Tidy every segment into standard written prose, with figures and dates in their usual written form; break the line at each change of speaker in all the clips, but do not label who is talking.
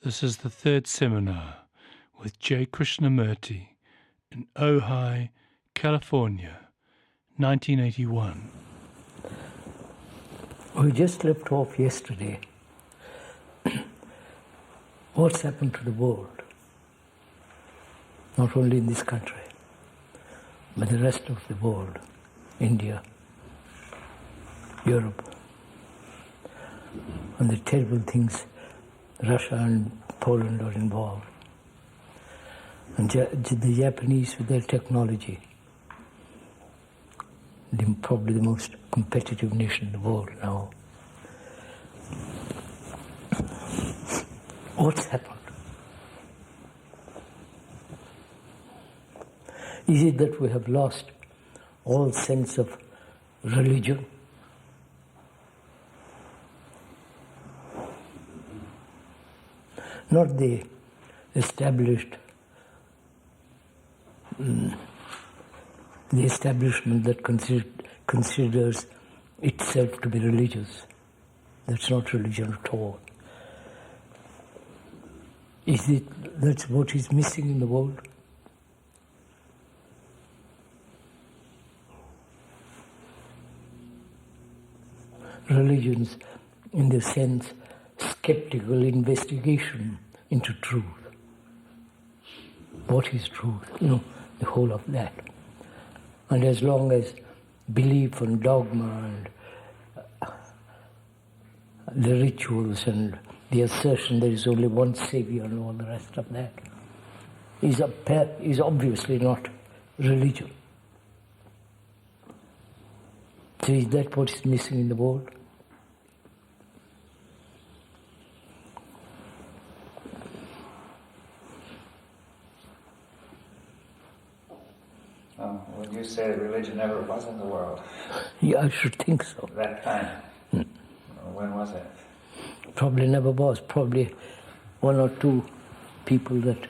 This is the third seminar with J. Krishnamurti in Ojai, California, 1981.
We just left off yesterday. What's happened to the world? Not only in this country, but the rest of the world, India, Europe, and the terrible things Russia and Poland are involved. And the Japanese with their technology, probably the most competitive nation in the world now. What's happened? Is it that we have lost all sense of religion? Not the established, the establishment that considers itself to be religious. That's not religion at all. Is it that's what is missing in the world? Religions, in the sense, skeptical investigation into truth. What is truth? The whole of that. And as long as belief and dogma and the rituals and the assertion there is only one Savior and all the rest of that is obviously not religion. So is that what is missing in the world?
When you say religion never was in the world.
Yeah, I should think so.
That time. When was it?
Probably never was. Probably one or two people that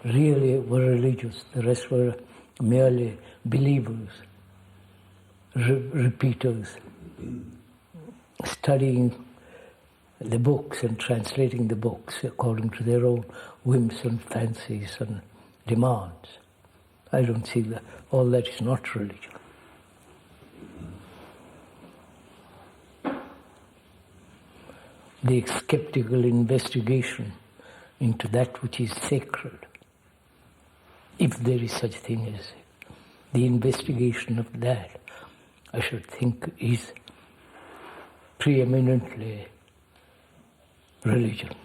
really were religious. The rest were merely believers, repeaters, studying the books and translating the books according to their own whims and fancies and demands. I don't see that. All that is not religion. The skeptical investigation into that which is sacred, if there is such a thing as the investigation of that, I should think is preeminently religion.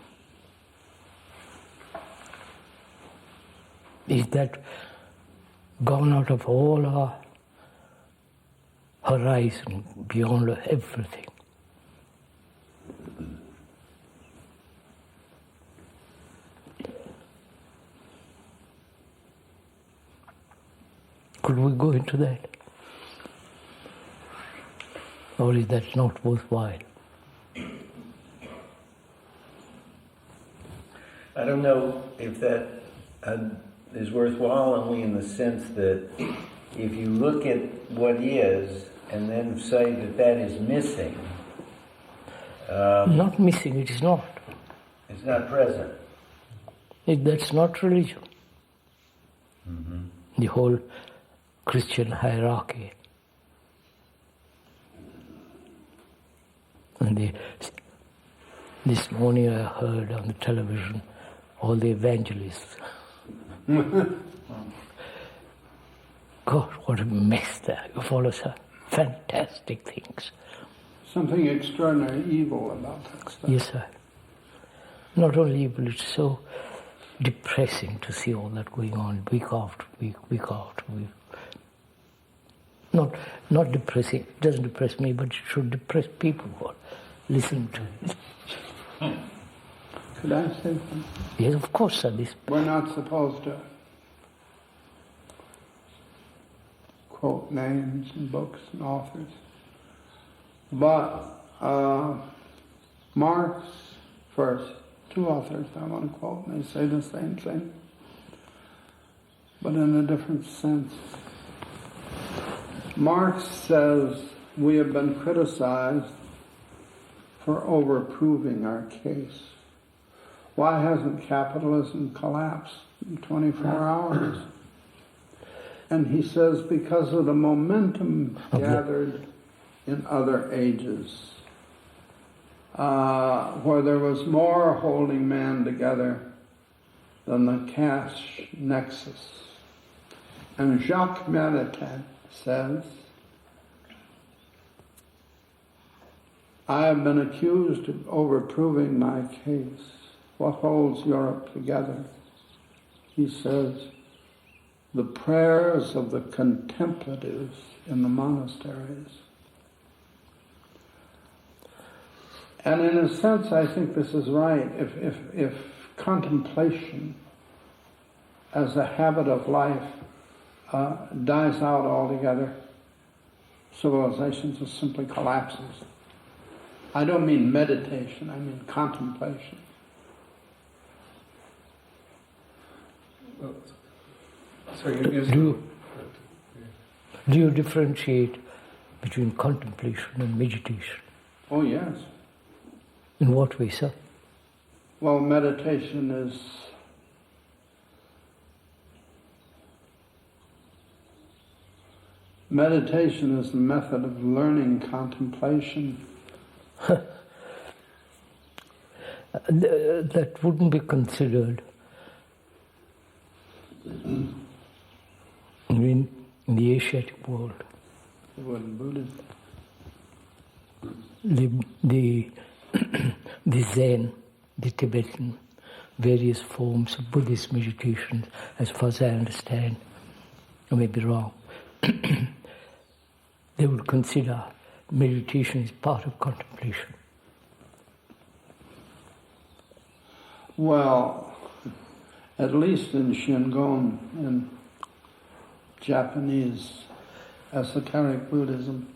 Is that gone out of all our horizon, beyond everything? Could we go into that? Or is that not worthwhile?
I don't know if that is worthwhile, only in the sense that if you look at what is and then say that that is missing.
Not missing, it is not.
It's not present.
That's not religion.
Mm-hmm.
The whole Christian hierarchy. And this morning I heard on the television all the evangelists. God, what a mess there. You follow some fantastic things.
Something extraordinary evil about that stuff.
Yes, sir. Not only evil, it's so depressing to see all that going on week after week, week after week. Not depressing. It doesn't depress me, but it should depress people who are listening to it.
Could I say something?
Yes, of course, sir.
We're not supposed to quote names and books and authors. But Marx first, two authors I want to quote, and they say the same thing, but in a different sense. Marx says we have been criticized for overproving our case. why hasn't capitalism collapsed in 24 hours? And he says, because of the momentum gathered in other ages, where there was more holding man together than the caste nexus. And Jacques Maritain says, I have been accused of overproving my case. What holds Europe together? He says, the prayers of the contemplatives in the monasteries. And in a sense, I think this is right. If contemplation as a habit of life dies out altogether, civilization just simply collapses. I don't mean meditation, I mean contemplation.
Do you differentiate between contemplation and meditation?
Oh yes.
In what way, sir?
Well, meditation is the method of learning contemplation.
That wouldn't be considered in the Asiatic world.
It wasn't Buddhism.
The Zen, the Tibetan, various forms of Buddhist meditation, as far as I understand, I may be wrong, they would consider meditation as part of contemplation.
Well, at least in Shingon, in Japanese esoteric Buddhism,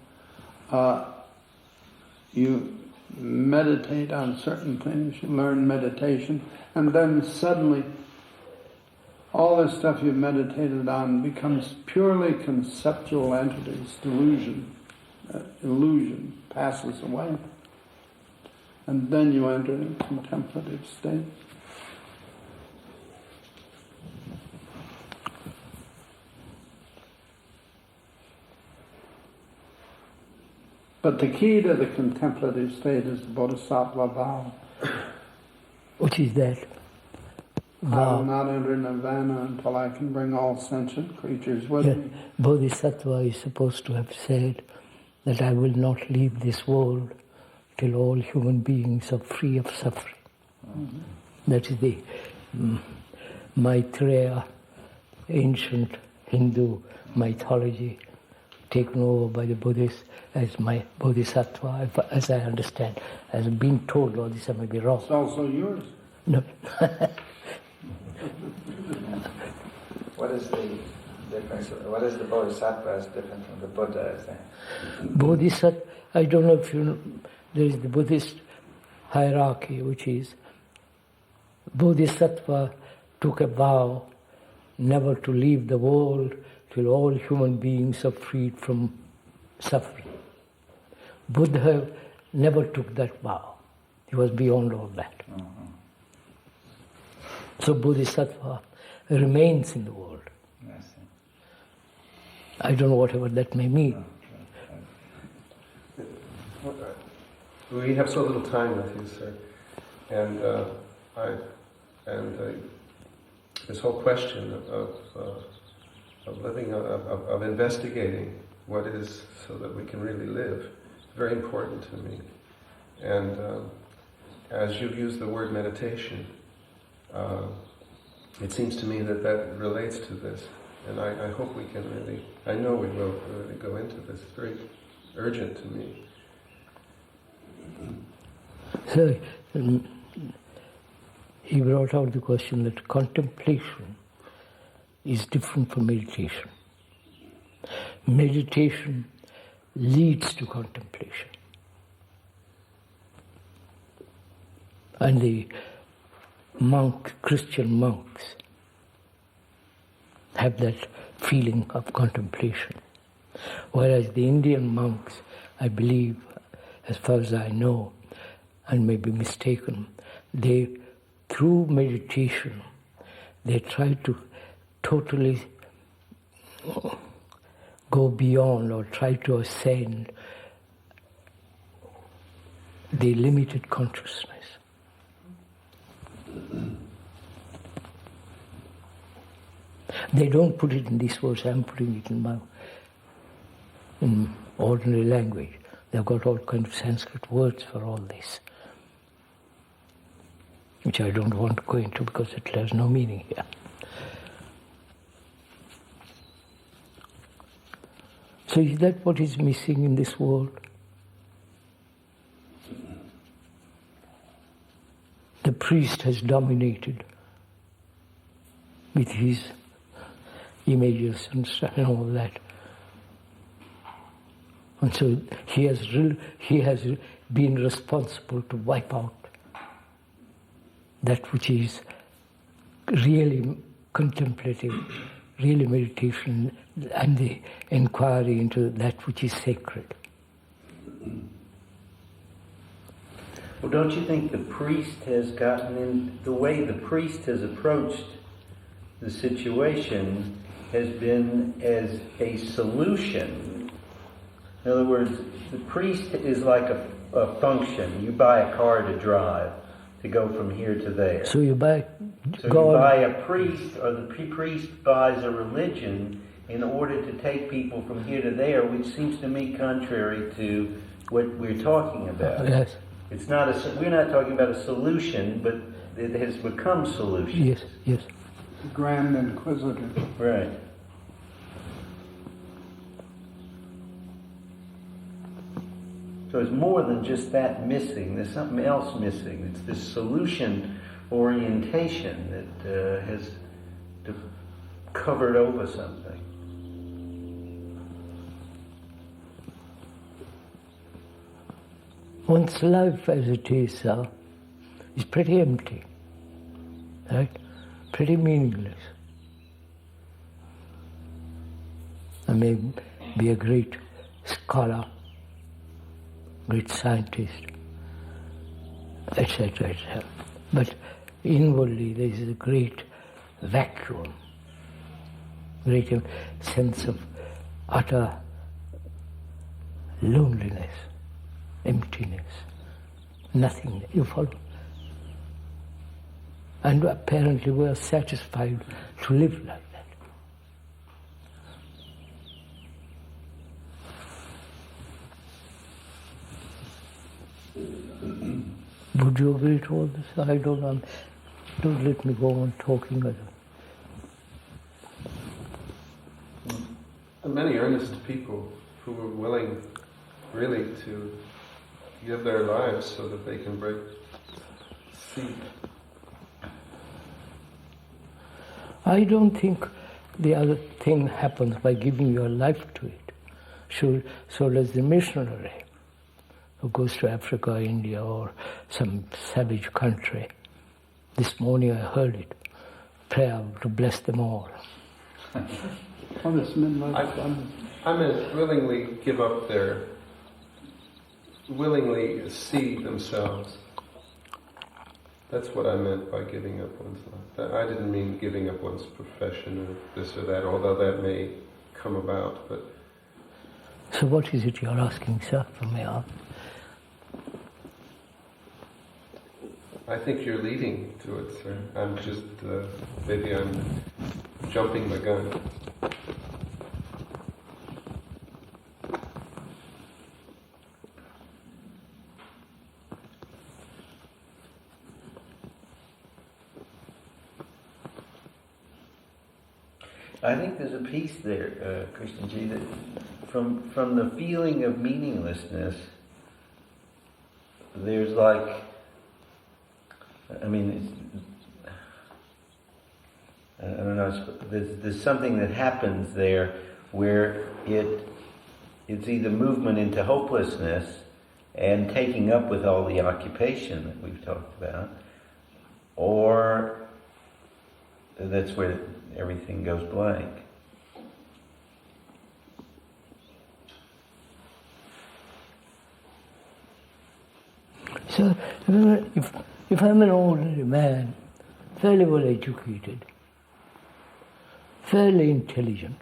you meditate on certain things, you learn meditation, and then suddenly all the stuff you meditated on becomes purely conceptual entities, delusion, illusion passes away, and then you enter a contemplative state. But the key to the contemplative state is the bodhisattva vow.
What is that?
I will not enter nirvana until I can bring all sentient creatures with me.
Bodhisattva is supposed to have said that I will not leave this world till all human beings are free of suffering. Mm-hmm. That is the Maitreya, ancient Hindu mythology, taken over by the Buddhists as my bodhisattva, as I understand. As being told all this, I may be wrong.
It's also yours.
No.
What is the difference? What is the bodhisattva as different from the Buddha, is there?
Bodhisattva, I don't know if you know, there is the Buddhist hierarchy, which is Bodhisattva took a vow never to leave the world till all human beings are freed from suffering. Buddha never took that vow. He was beyond all that. Mm-hmm. So Bodhisattva remains in the world. Yes. I don't know whatever that may mean.
We have so little time with you, sir, and this whole question of living, of investigating what is, so that we can really live, is very important to me. And as you've used the word meditation, it seems to me that relates to this, and I hope we can really, I know we will really go into this. It's very urgent to me.
So, he brought out the question that contemplation is different from meditation. Meditation leads to contemplation. And the Christian monks have that feeling of contemplation. Whereas the Indian monks, I believe, as far as I know, and may be mistaken, they through meditation, they try to totally go beyond or try to ascend the limited consciousness. They don't put it in these words, I'm putting it in ordinary language. They've got all kinds of Sanskrit words for all this, which I don't want to go into because it has no meaning here. So is that what is missing in this world? The priest has dominated with his images and stuff and all that. And so he has been responsible to wipe out that which is really contemplative, really meditation, and the inquiry into that which is sacred.
Well, don't you think the priest has gotten in, the way the priest has approached the situation has been as a solution? In other words, the priest is like a function. You buy a car to drive, to go from here to there.
So you buy
So you buy a priest, or the priest buys a religion in order to take people from here to there, which seems to me contrary to what we're talking about.
Yes.
It's not we're not talking about a solution, but it has become solution.
Yes, yes.
The Grand Inquisitor.
Right. So it's more than just that missing. There's something else missing. It's this solution orientation that has covered over something.
One's life as it is pretty empty, right? Pretty meaningless. I may be a great scholar, great scientist, etc., etc. But inwardly there is a great vacuum, great sense of utter loneliness, emptiness, nothing. You follow? And apparently we are satisfied to live like that. Would you agree to all this? I don't know. Don't let me go on talking.
There are many earnest people who are willing really to give their lives so that they can see.
I don't think the other thing happens by giving your life to it. So does the missionary who goes to Africa, India, or some savage country. This morning I heard it. Prayer to bless them all.
I meant willingly give up willingly see themselves. That's what I meant by giving up one's life. I didn't mean giving up one's profession or this or that, although that may come about. But
so what is it you're asking, sir, from me?
I think you're leading to it, sir. I'm just, maybe I'm jumping the gun.
I think there's a piece there, Krishnaji, that from the feeling of meaninglessness, there's like, I don't know, there's something that happens there where it's either movement into hopelessness and taking up with all the occupation that we've talked about, or that's where everything goes blank.
So, If I'm an ordinary man, fairly well educated, fairly intelligent,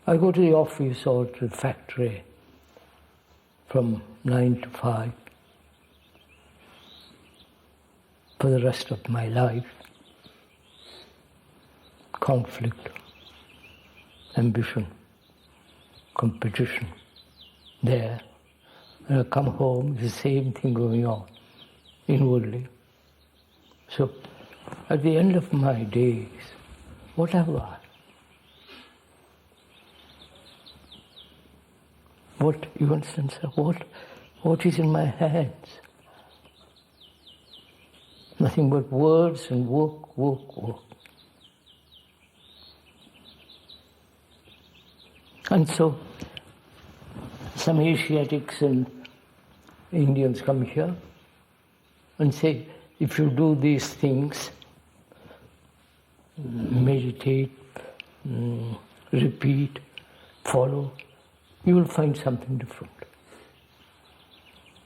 I go to the office or to the factory from 9 to 5 for the rest of my life. Conflict, ambition, competition, there. When I come home, the same thing going on inwardly. So, at the end of my days, what have I? What, you understand, sir? What is in my hands? Nothing but words and work, work, work. And so, some Asiatics and Indians come here and say, if you do these things, meditate, repeat, follow, you will find something different.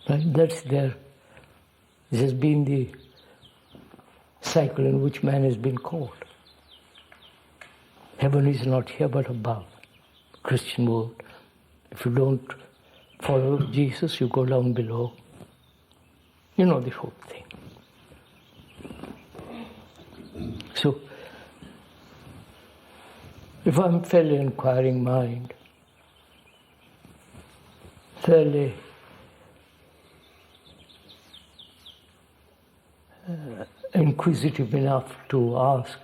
Right? That's there. This has been the cycle in which man has been caught. Heaven is not here but above. Christian word. If you don't follow Jesus, you go down below. You know the whole thing. So, if I'm fairly inquiring mind, fairly inquisitive enough to ask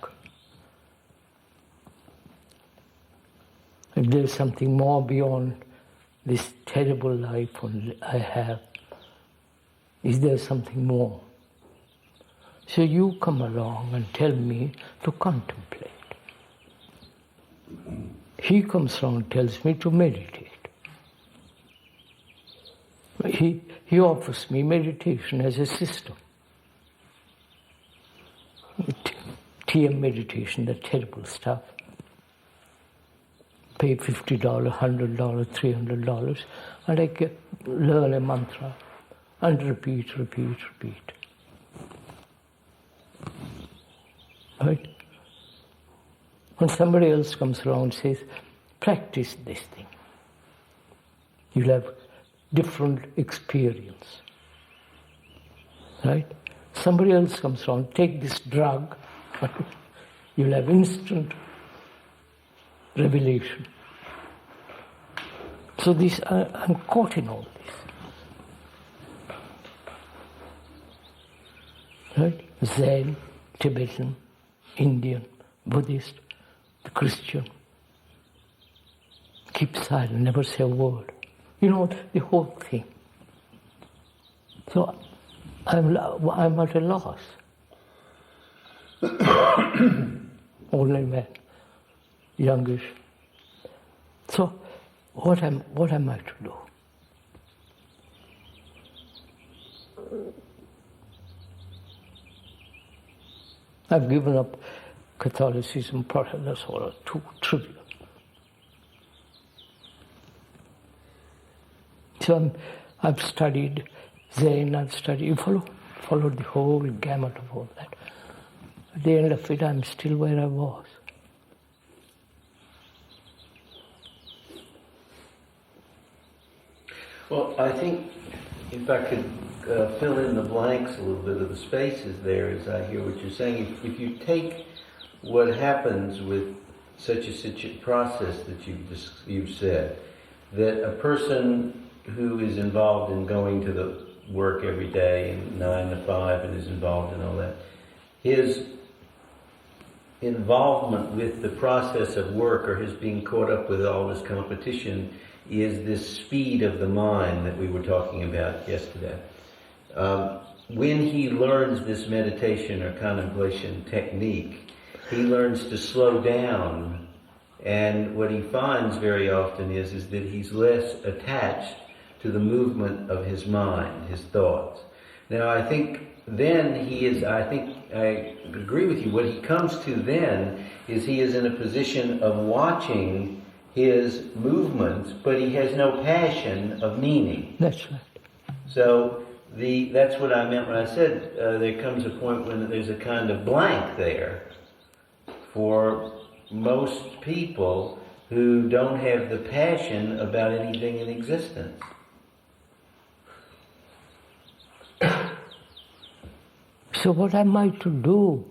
if there's something more beyond this terrible life I have. Is there something more? So you come along and tell me to contemplate. He comes along and tells me to meditate. He offers me meditation as a system. TM meditation, that terrible stuff. Pay $50, $100, $300, and I can learn a mantra and repeat. Right? When somebody else comes along and says, practice this thing, you'll have different experience. Right? Somebody else comes along, take this drug, you'll have instant revelation. So this, I'm caught in all this. Right? Zen, Tibetan, Indian, Buddhist, the Christian. Keep silent, never say a word. You know, the whole thing. So I'm at a loss. Only man, youngish. So what am I to do? I've given up Catholicism, that's all too trivial. So I've studied Zen, you followed the whole gamut of all that. At the end of it, I'm still where I was.
Well, I think if I could fill in the blanks a little bit of the spaces there as I hear what you're saying, if you take what happens with such a process that you've said, that a person who is involved in going to the work every day and 9 to 5 and is involved in all that, his involvement with the process of work or his being caught up with all this competition is this speed of the mind that we were talking about yesterday. When he learns this meditation or contemplation technique, he learns to slow down, and what he finds very often is that he's less attached to the movement of his mind, his thoughts. Now I think then I agree with you, what he comes to then is he is in a position of watching his movements, but he has no passion of meaning.
That's right.
So that's what I meant when I said there comes a point when there's a kind of blank there for most people who don't have the passion about anything in existence.
So what am I to do?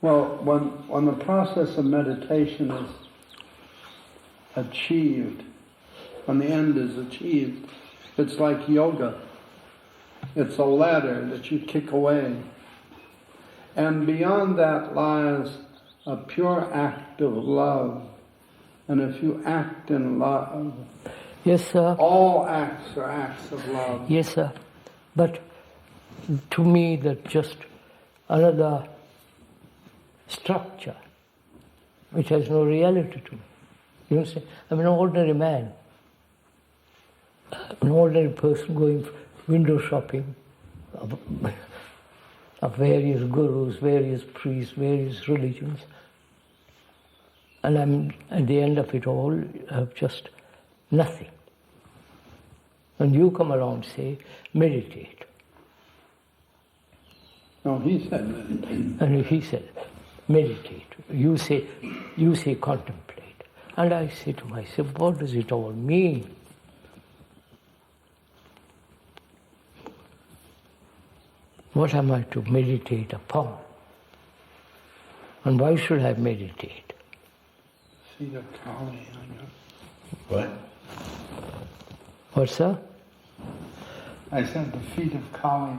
Well, when the process of meditation is achieved, when the end is achieved, it's like yoga. It's a ladder that you kick away. And beyond that lies a pure act of love. And if you act in love,
Yes, sir.
all acts are acts of love.
Yes, sir. But to me, that's just another structure which has no reality to me. You know, I'm an ordinary man, an ordinary person going window shopping of various gurus, various priests, various religions, and I'm at the end of it all just nothing. And you come along and say, meditate.
No, he said meditate.
And he said, meditate. You say contemplate. And I say to myself, what does it all mean? What am I to meditate upon? And why should I meditate?
Feet of Kali.
What?
What's that?
I said the feet of Kali.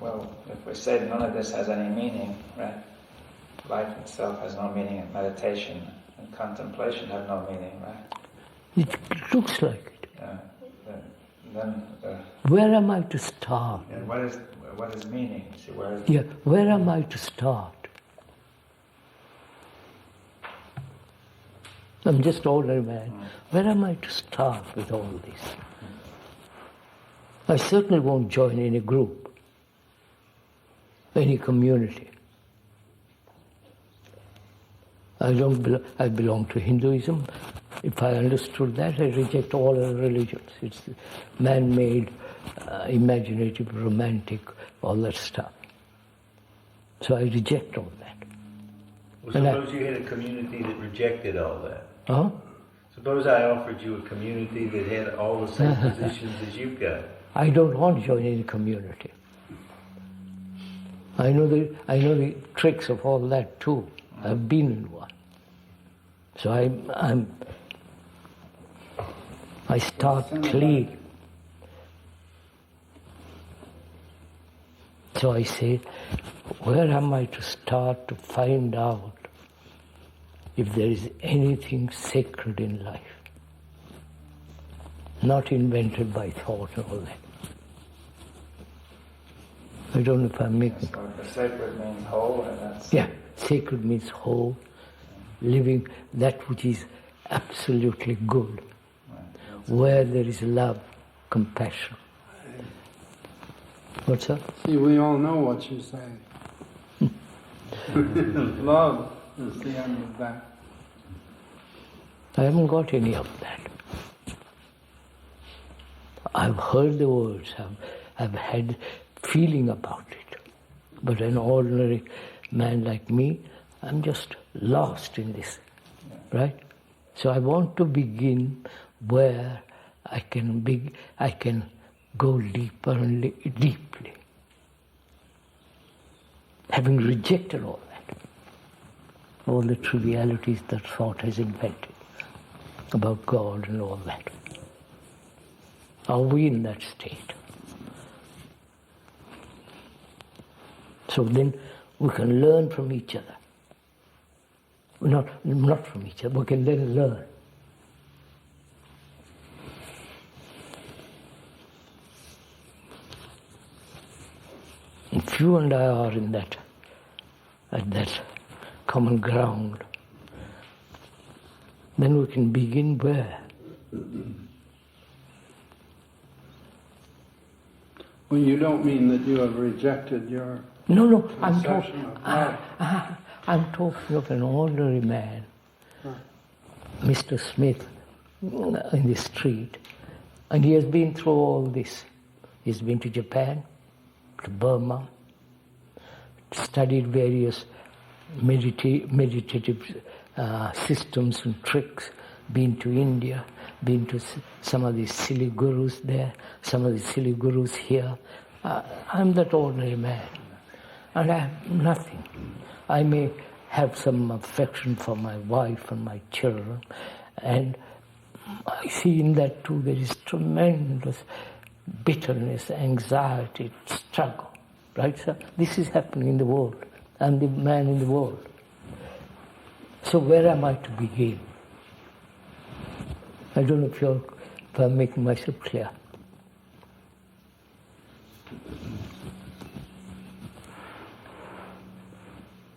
Well, if we say none of this has any meaning, right? Life itself has no meaning, and meditation and contemplation have no meaning, right?
It looks like it.
Then
Where am I to start?
and what is meaning? See, where is
Yeah, where am I to start? I'm just an ordinary man. Where am I to start with all this? I certainly won't join any group, any community. I belong to Hinduism. If I understood that, I reject all other religions. It's man-made, imaginative, romantic, all that stuff. So I reject all that.
Well, suppose you had a community that rejected all that.
Huh?
Suppose I offered you a community that had all the same positions as you've got.
I don't want to join any community. I know the tricks of all that too. I've been in one. So I start clean. So I say, where am I to start to find out if there is anything sacred in life? Not invented by thought and all that. I don't know if I'm making...
So the sacred means whole, and that's...
Yeah, sacred means whole, living that which is absolutely good, where there is love, compassion. What's that?
See, we all know what you say. Love is the end of that.
I haven't got any of that. I've heard the words, I've had feeling about it. But an ordinary man like me, I'm just lost in this, right? So I want to begin where I can go deeper and deeply, having rejected all that, all the trivialities that thought has invented about God and all that. Are we in that state? So then we can learn from each other. Not from each other, we can then learn. If you and I are in that, at that common ground, then we can begin where?
Well, you don't mean that you have rejected your...
No, I'm
conception of life.
I'm talking of an ordinary man, Mr. Smith, in the street, and he has been through all this. He's been to Japan, to Burma, studied various meditative systems and tricks, been to India, been to some of these silly gurus there, some of the silly gurus here. I'm that ordinary man, and I have nothing. I may have some affection for my wife and my children, and I see in that too there is tremendous bitterness, anxiety, struggle. Right, sir? This is happening in the world. I'm the man in the world. So where am I to begin? I don't know if I'm making myself clear.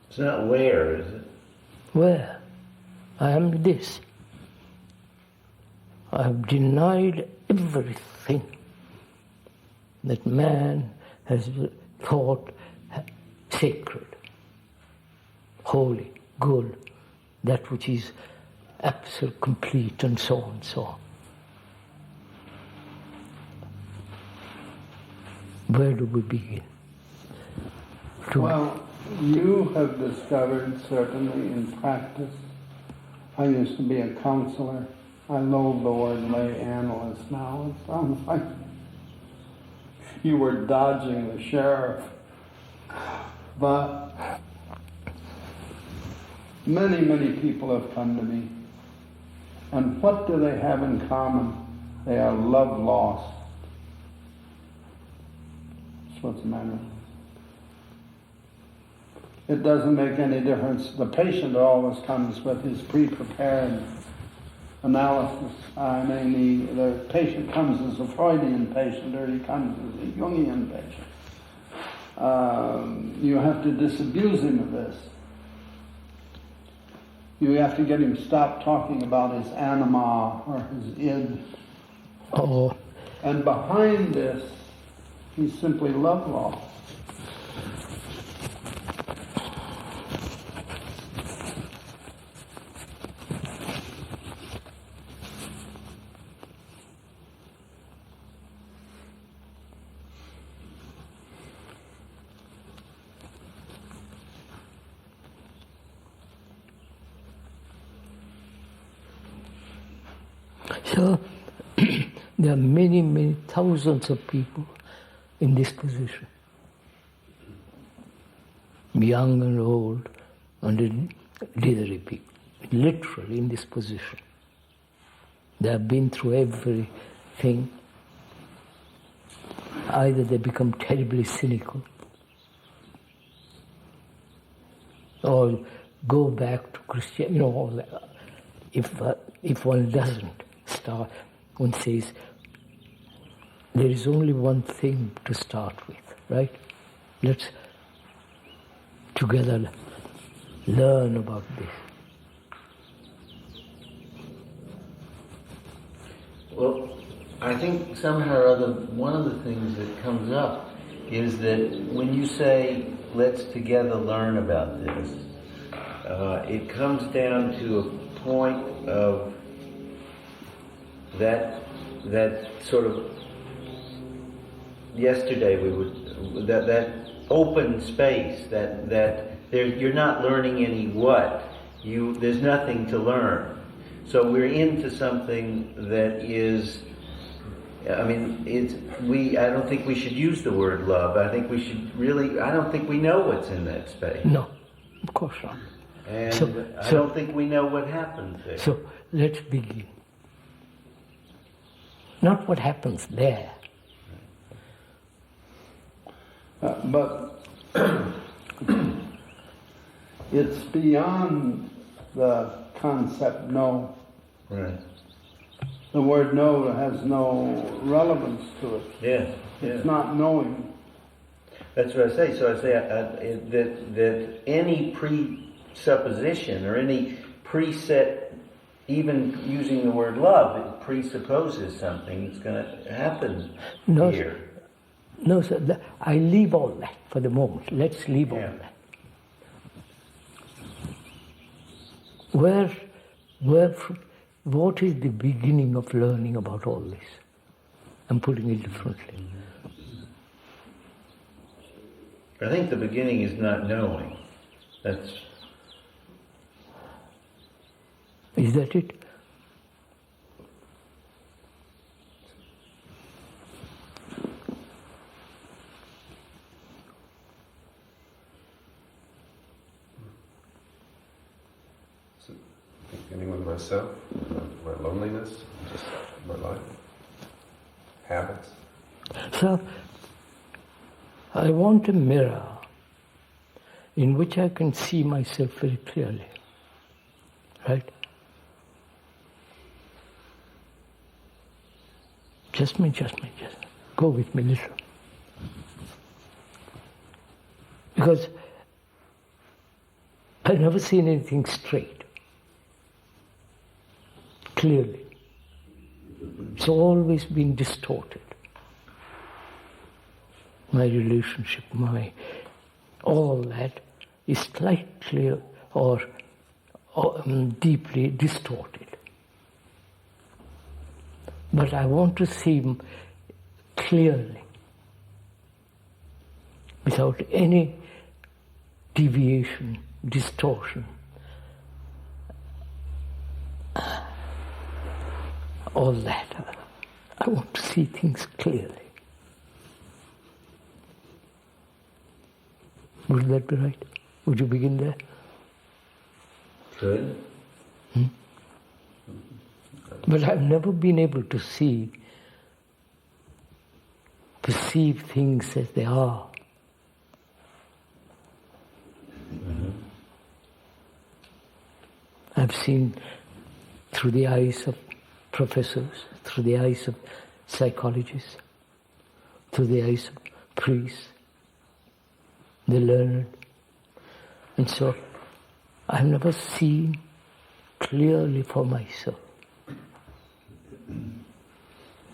It's not where, is it?
Where? I am this. I have denied everything that man has thought sacred, holy, good, that which is absolute, complete, and so on and so on. Where do we begin?
Well, you have discovered, certainly in practice, I used to be a counselor. I loathe the word lay analyst now. It sounds like you were dodging the sheriff. But many, many people have come to me. And what do they have in common? They are love lost. That's what's the matter. It doesn't make any difference. The patient always comes with his pre-prepared analysis. I mean, the patient comes as a Freudian patient or he comes as a Jungian patient. You have to disabuse him of this. You have to get him to stop talking about his anima or his id.
Oh.
And behind this, he's simply love lost.
So, there are many, many thousands of people in this position. Young and old, and elderly people, literally in this position. They have been through everything. Either they become terribly cynical, or go back to Christianity. You know, if one doesn't start, one says, there is only one thing to start with, right? Let's together learn about this.
Well, I think somehow or other, one of the things that comes up is that when you say, let's together learn about this, it comes down to a point of that sort of, yesterday we would, that open space, that there, you're not learning any what, there's nothing to learn. So we're into something that is, I mean, I don't think we should use the word love. I think we should really, I don't think we know what's in that space.
No, of course not.
And I don't think we know what happens there.
So let's begin. Not what happens there.
But it's beyond the concept no.
Right.
The word no has no relevance to it.
Yeah.
It's not knowing.
That's what I say. So I say that any presupposition or any preset even using the word love, it presupposes something that's going to happen here.
No, sir, I leave all that for the moment. Let's leave all that. What is the beginning of learning about all this? I'm putting it differently.
I think the beginning is not knowing.
Is that it?
So, beginning with myself, my loneliness, just my life, habits.
So, I want a mirror in which I can see myself very clearly. Right? Just go with me a little. Because I've never seen anything straight, clearly. It's always been distorted. My relationship, all that is slightly or deeply distorted. But I want to see clearly, without any deviation, distortion, all that. I want to see things clearly. Would that be right? Would you begin there?
Good.
But I've never been able to perceive things as they are. I've seen through the eyes of professors, through the eyes of psychologists, through the eyes of priests, the learned. And so I've never seen clearly for myself.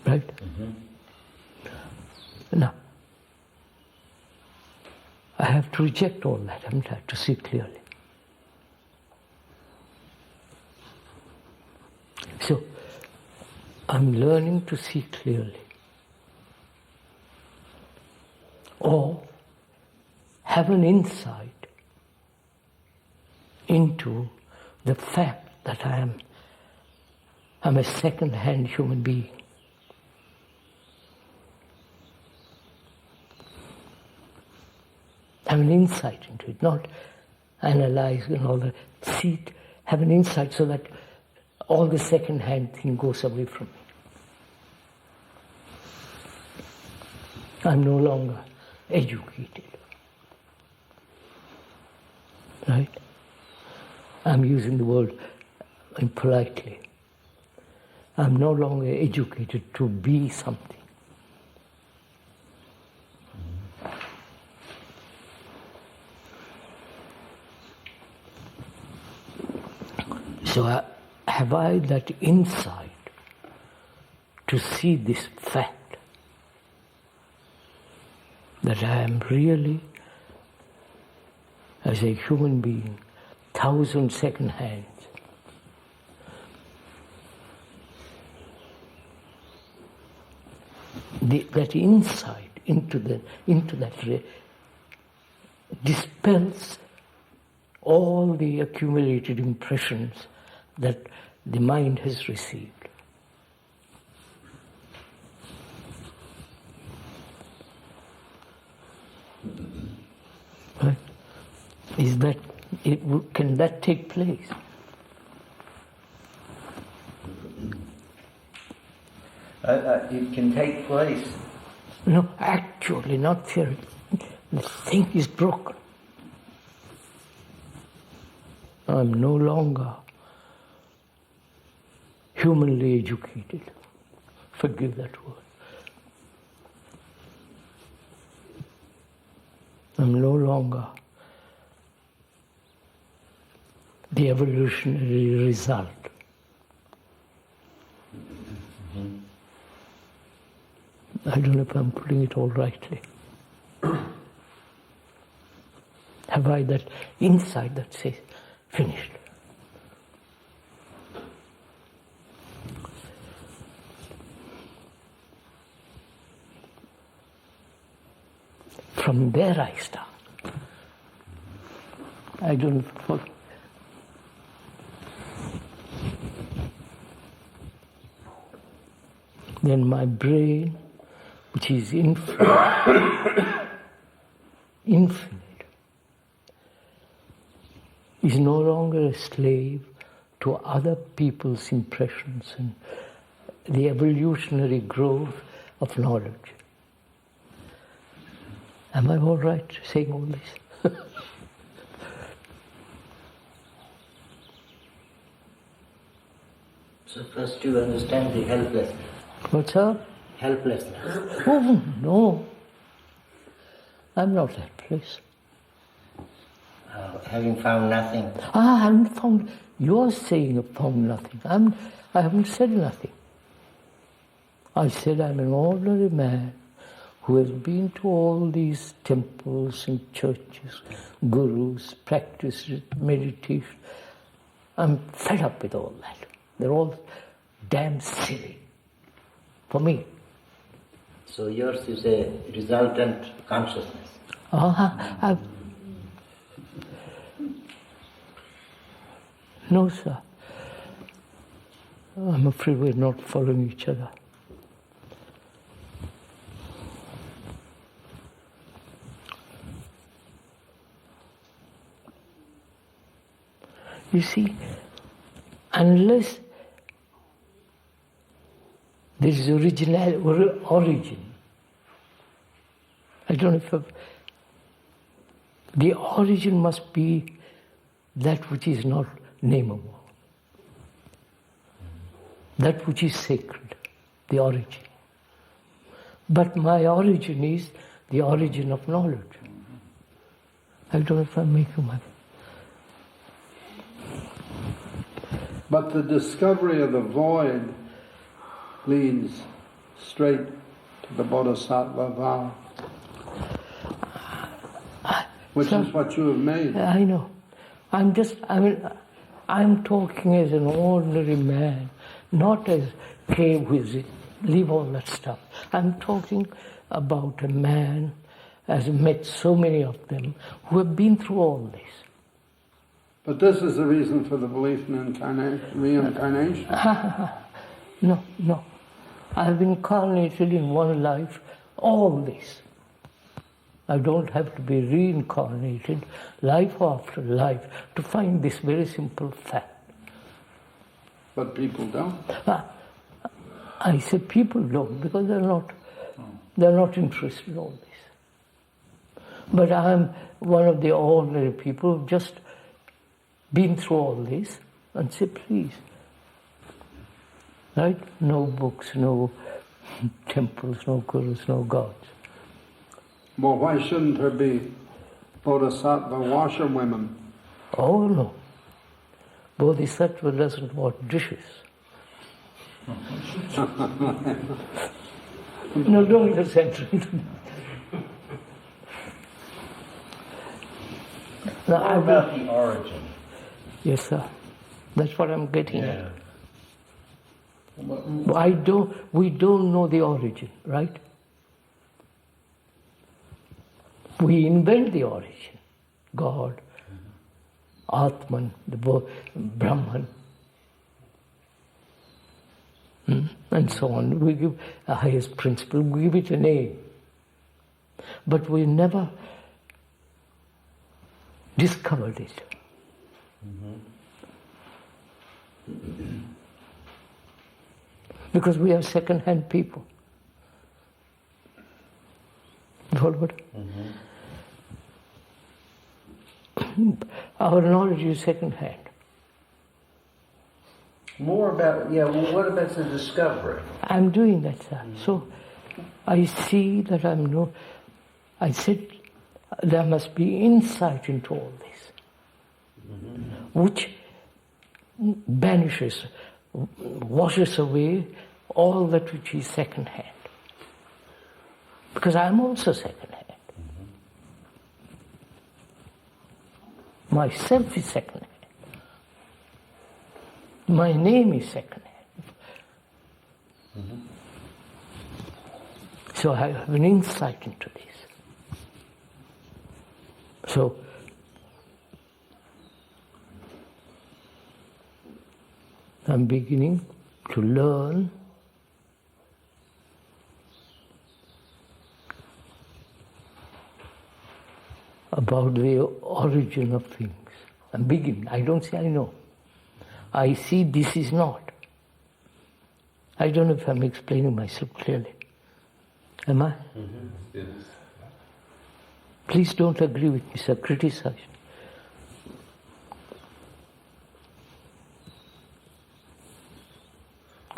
Right? Now, I have to reject all that, haven't I, to see clearly. So, I'm learning to see clearly. Or have an insight into the fact that I'm a second-hand human being. Have an insight into it, not analyze and all that. See it, have an insight so that all the second-hand thing goes away from me. I'm no longer educated. Right? I'm using the word impolitely. I'm no longer educated to be something. So have I that insight to see this fact that I am really, as a human being, 1,000 second hands. That insight into that dispels all the accumulated impressions that the mind has received. Right? Can that take place?
It can take place.
No, actually, not theory. The thing is broken. I'm no longer humanly educated. Forgive that word. I'm no longer the evolutionary result I don't know if I'm putting it all rightly. Have I that insight that says, finished? From there I start. I don't follow. Then my brain, which is infinite, is no longer a slave to other people's impressions and the evolutionary growth of knowledge. Am I all right saying all this?
So first you understand the helplessness.
What's up?
Helplessness.
Oh, no. I'm not helpless.
Having found nothing.
I haven't found... You're saying I've found nothing. I haven't said nothing. I said I'm an ordinary man who has been to all these temples and churches, gurus, practiced meditation. I'm fed up with all that. They're all damn silly. For me.
So yours is a resultant consciousness.
No, sir. I'm afraid we're not following each other. You see, unless there is origin, I don't know if the origin must be that which is not nameable, that which is sacred, the origin. But my origin is the origin of knowledge. I don't know if I'm making my...
But the discovery of the void leads straight to the Bodhisattva vow, which is what you have made.
I know. I'm talking as an ordinary man, not as cave visit, leave all that stuff. I'm talking about a man, as I've met so many of them, who have been through all this.
But this is the reason for the belief in reincarnation.
No. I've incarnated in one life, all this. I don't have to be reincarnated life after life to find this very simple fact.
But people don't.
I say people don't because they're not interested in all this. But I'm one of the ordinary people who've just been through all this and say, please. Right? No books, no temples, no gurus, no gods.
Well, why shouldn't there be Bodhisattva washerwomen?
Oh, no. Bodhisattva doesn't wash dishes. No, don't just enter into that.
What about the origin?
Yes, sir. That's what I'm getting at. We don't know the origin, right? We invent the origin. God, Atman, the Brahman, and so on. We give a highest principle, we give it a name. But we never discovered it. Because we are second-hand people. Forward. Our knowledge is second-hand.
More about, what about the discovery?
I'm doing that, sir. So I see that I said there must be insight into all this, which banishes, washes away all that which is second-hand. Because I'm also second-hand. Myself is second-hand. My name is second-hand. So I have an insight into this. So I'm beginning to learn about the origin of things. I'm beginning. I don't say I know. I see this is not. I don't know if I'm explaining myself clearly. Am I?
Yes.
Please don't agree with me, sir. Criticize.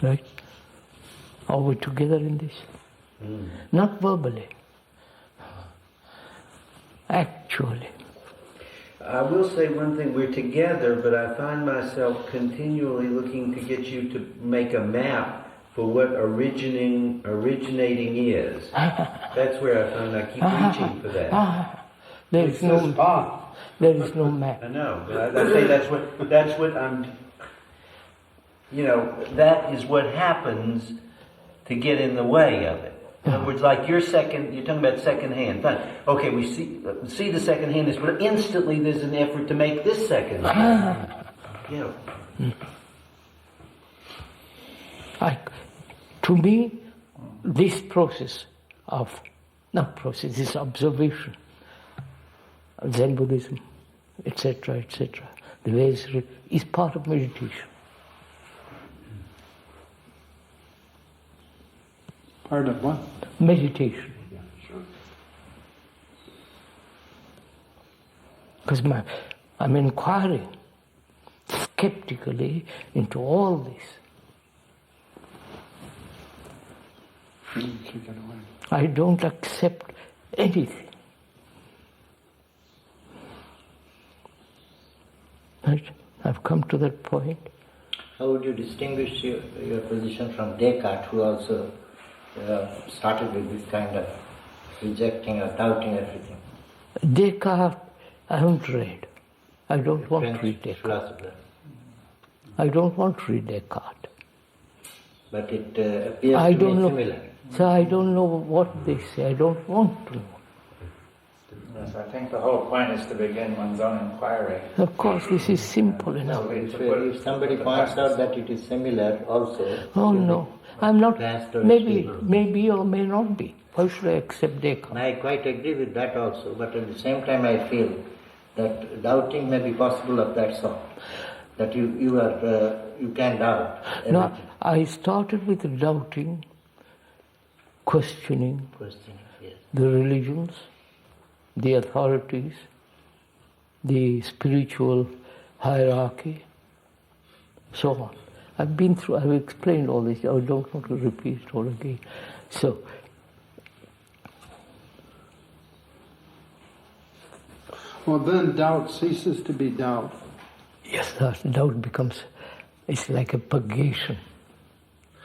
Right? Are we together in this? Not verbally. Actually.
I will say one thing, we're together, but I find myself continually looking to get you to make a map for what originating is. That's where I find I keep reaching for that.
There is no map.
I know, but I say that's what I'm, that is what happens to get in the way of it. In other words, like you're talking about second hand. Fine. Okay, we see the second handness, but instantly there's an effort to make this second hand.
To me, this process this observation of Zen Buddhism, etc., the ways is part of meditation.
Part of what?
Meditation.
Yeah, sure.
Because I'm inquiring skeptically into all this.
Kick it away.
I don't accept anything. Right? I've come to that point.
How would you distinguish your position from Descartes, who also started with this kind of rejecting or doubting everything?
Descartes, I haven't read. I don't want to read Descartes.
Philosopher.
I don't want to read Descartes.
But it appears
I
to
don't
me
know.
similar.
So I don't know what they say. I don't want to know.
Yes, I think the whole point is to begin one's own inquiry.
Of course, this is simple enough.
If somebody points out that it is similar also...
Oh no, I'm not.
Master
Maybe or may not be. Why should I accept Descartes?
I quite agree with that also, but at the same time I feel that doubting may be possible of that sort. That you can doubt everything.
No, I started with doubting, questioning
Yes.
the religions, the authorities, the spiritual hierarchy, so on. I've explained all this. I don't want to repeat it all again. So,
Well, then doubt ceases to be doubt.
yes, doubt becomes, it's like a purgation.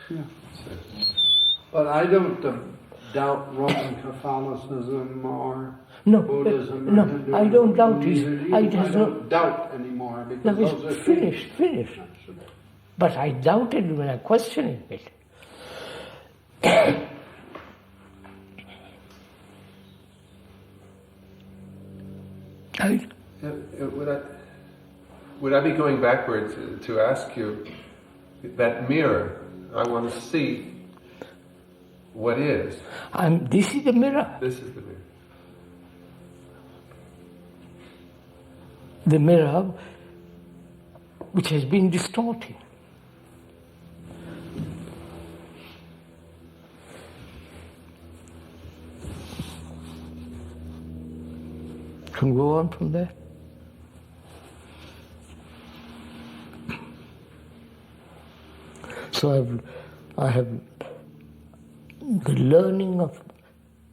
Yeah. But I don't doubt Roman Catholicism or Buddhism.
No,
or Hinduism.
I don't doubt it.
Neither
I
do you.
just
don't doubt anymore because
No,
those are
it's finished.
things.
But I doubted when I questioned it.
Would I be going backwards to ask you, that mirror, I want to see what is.
This is the mirror.
This is the mirror.
The mirror which has been distorted. Can go on from there. So I have the learning of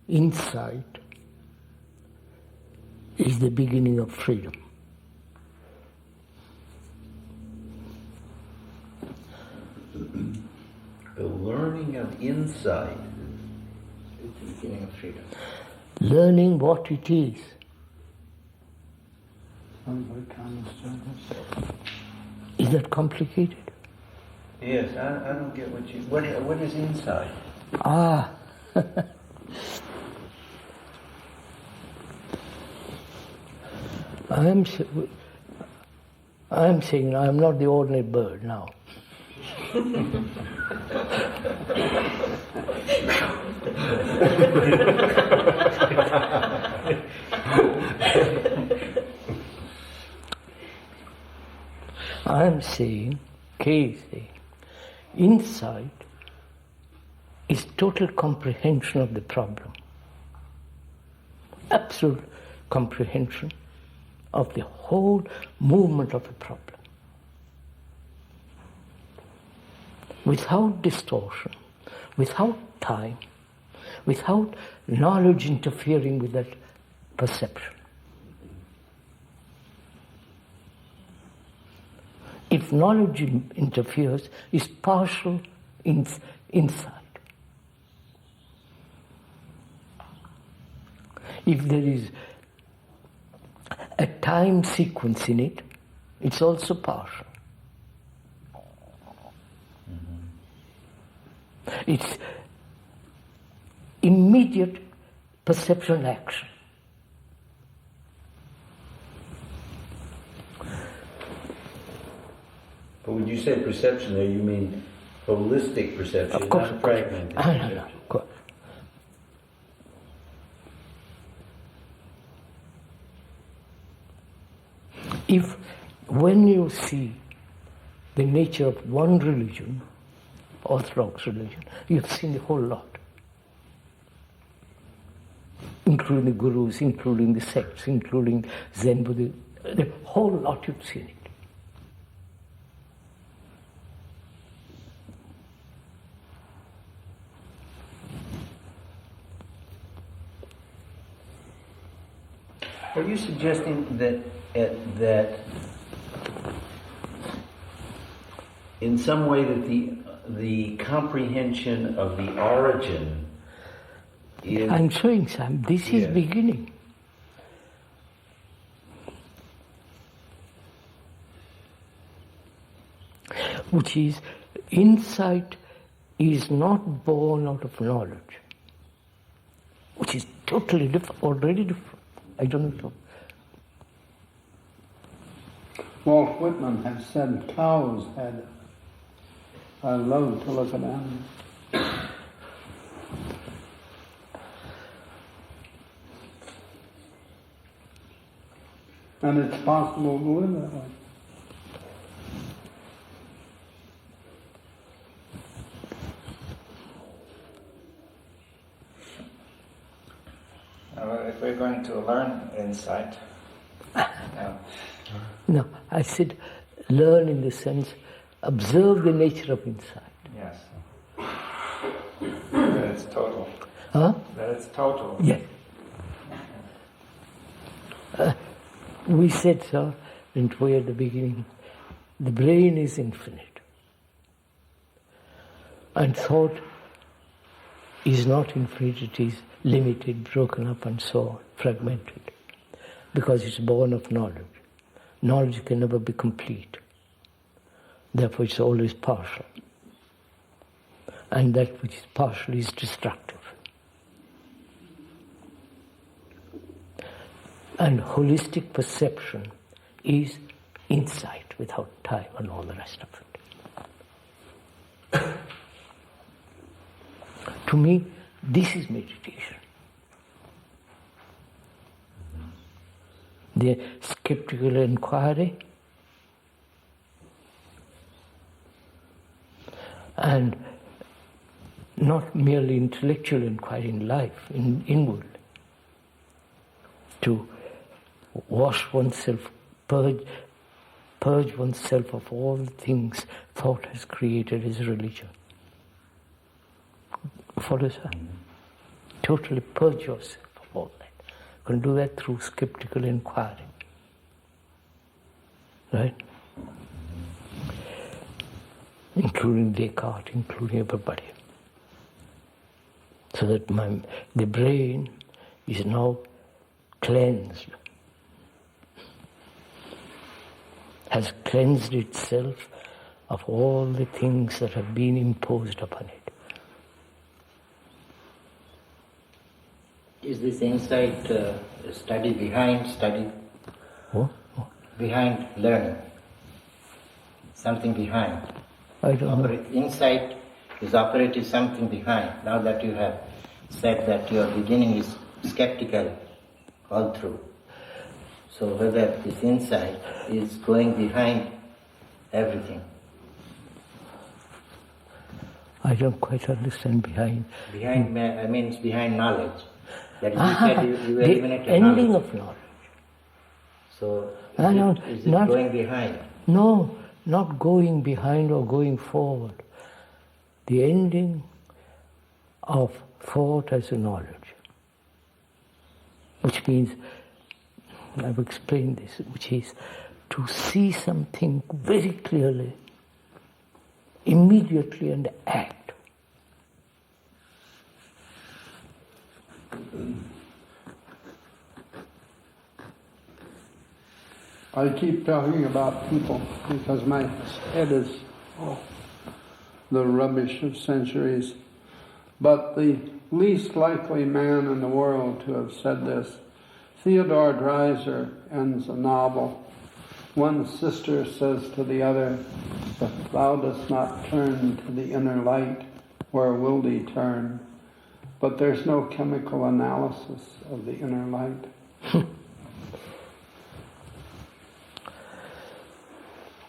insight is the beginning of freedom.
The learning of insight.
beginning of freedom.
Learning what it is. Is that complicated?
Yes, I don't get what you... What is insight?
Ah. I'm saying I'm not the ordinary bird now. I'm saying, Kay saying, insight is total comprehension of the problem. Absolute comprehension of the whole movement of the problem. Without distortion, without time, without knowledge interfering with that perception. If knowledge interferes, it's partial insight. If there is a time sequence in it, it's also partial. It's immediate perception action.
But when you say perception there, you mean holistic perception,
Of course,
not fragmented.
No, of course. If, when you see the nature of one religion, Orthodox religion, you've seen the whole lot. Including the gurus, including the sects, including Zen Buddhism, the whole lot you've seen it.
Are you suggesting that in some way that the comprehension of the origin is...
I'm showing Sam, this is beginning. Which is, insight is not born out of knowledge, which is totally different, already different. I don't know.
Walt Whitman has said cows had... I love to look at animals. And it's possible to live that way.
If we're going to learn insight,
No, I said learn in the sense, observe the nature of insight.
yes, that it's total.
Huh?
That it's total.
Yes. We said, sir, didn't we, at the beginning, the brain is infinite. And thought is not infinite, it is limited, broken up and so on, fragmented. Because it's born of knowledge. Knowledge can never be complete. Therefore it's always partial. And that which is partial is destructive. And holistic perception is insight without time and all the rest of it. To me, this is meditation. The skeptical inquiry and not merely intellectual inquiry in life, inward, to wash oneself, purge oneself of all the things thought has created as religion. Follows her. Totally purge yourself of all that. You can do that through skeptical inquiry. Right? Including Descartes, including everybody. so that the brain is now cleansed, has cleansed itself of all the things that have been imposed upon it.
Is this insight study behind study?
What?
Behind learning? Something behind?
I don't know.
Insight is operative something behind. Now that you have said that your beginning is skeptical all through. So whether this insight is going behind everything.
I don't quite understand behind.
Behind means behind knowledge. That is, you said you
the
eliminated
ending
knowledge.
of knowledge.
So is it
not
going behind?
No, not going behind or going forward. The ending of thought as a knowledge. Which means, I've explained this, which is to see something very clearly, immediately, and act.
I keep talking about people because my head is the rubbish of centuries. But the least likely man in the world to have said this, Theodore Dreiser ends a novel. One sister says to the other, "If thou dost not turn to the inner light, where will thee turn?" But there's no chemical analysis of the inner light.